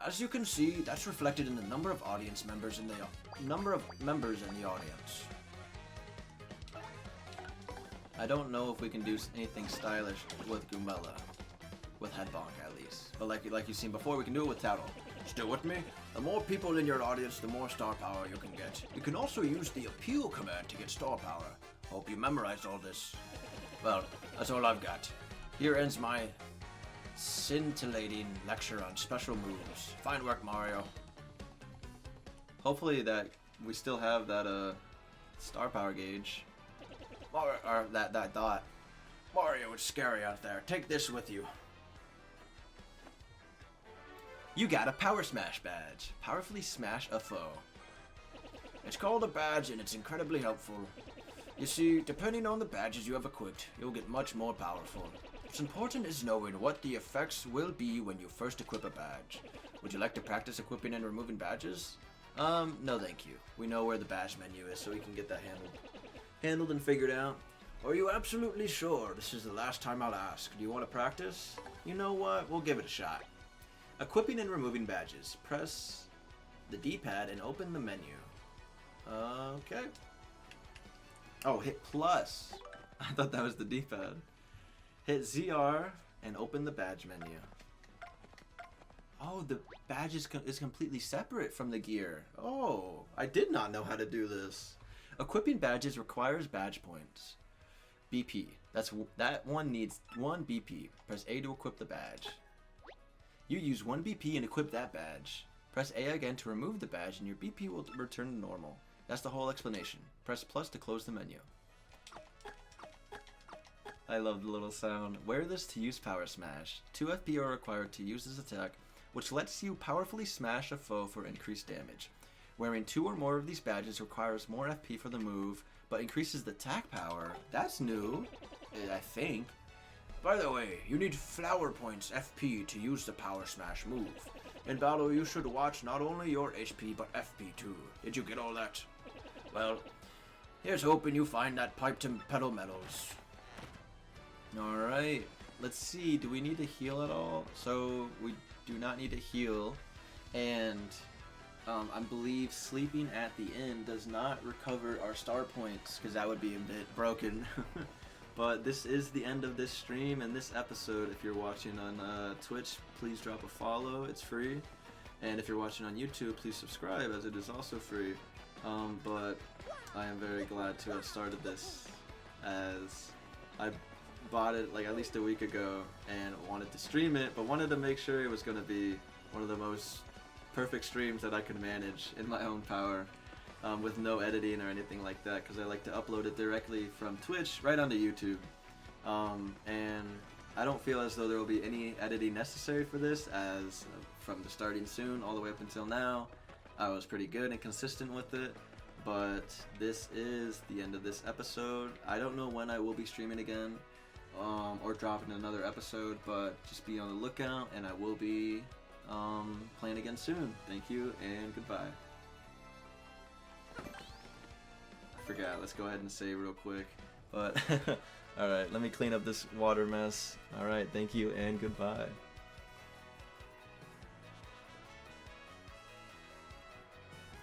As you can see, that's reflected in the number of audience members in the audience. I don't know if we can do anything stylish with Goombella. With Headbonk at least. But like you've seen before, we can do it with Tattle. Still with me? The more people in your audience, the more star power you can get. You can also use the appeal command to get star power. Hope you memorized all this. Well, that's all I've got. Here ends my scintillating lecture on special moves. Fine work, Mario. Hopefully that we still have that star power gauge. Or that dot. Mario, it's scary out there. Take this with you. You got a Power Smash badge. Powerfully smash a foe. It's called a badge and it's incredibly helpful. You see, depending on the badges you have equipped, you'll get much more powerful. What's important is knowing what the effects will be when you first equip a badge. Would you like to practice equipping and removing badges? No thank you. We know where the badge menu is, so we can get that handled and figured out. Are you absolutely sure this is the last time I'll ask? Do you want to practice? You know what? We'll give it a shot. Equipping and removing badges. Press the D-pad and open the menu. Okay. Oh, hit plus. I thought that was the D-pad. Hit ZR and open the badge menu. Oh, the badge is completely separate from the gear. Oh, I did not know how to do this. Equipping badges requires badge points. BP. That one needs 1 BP. Press A to equip the badge. You use 1 BP and equip that badge. Press A again to remove the badge and your BP will return to normal. That's the whole explanation. Press plus to close the menu. I love the little sound. Wear this to use Power Smash. 2 FP are required to use this attack, which lets you powerfully smash a foe for increased damage. Wearing 2 or more of these badges requires more FP for the move, but increases the attack power. That's new, I think. By the way, you need Flower Points FP to use the Power Smash move. In battle, you should watch not only your HP, but FP too. Did you get all that? Well, here's hoping you find that pipe to pedal medals. Alright, let's see, do we need to heal at all? So, we do not need to heal, and I believe sleeping at the end does not recover our star points, because that would be a bit broken. But this is the end of this stream and this episode. If you're watching on Twitch, please drop a follow, it's free. And if you're watching on YouTube, please subscribe, as it is also free. But I am very glad to have started this, as I bought it like at least a week ago and wanted to stream it, but wanted to make sure it was going to be one of the most perfect streams that I could manage in my own power, with no editing or anything like that, because I like to upload it directly from Twitch right onto YouTube. And I don't feel as though there will be any editing necessary for this, as from the starting soon all the way up until now I was pretty good and consistent with it. But this is the end of this episode. I don't know when I will be streaming again, or dropping another episode, but just be on the lookout, and I will be playing again soon. Thank you and goodbye. I forgot, let's go ahead and save real quick. But alright, let me clean up this water mess. Alright, thank you and goodbye.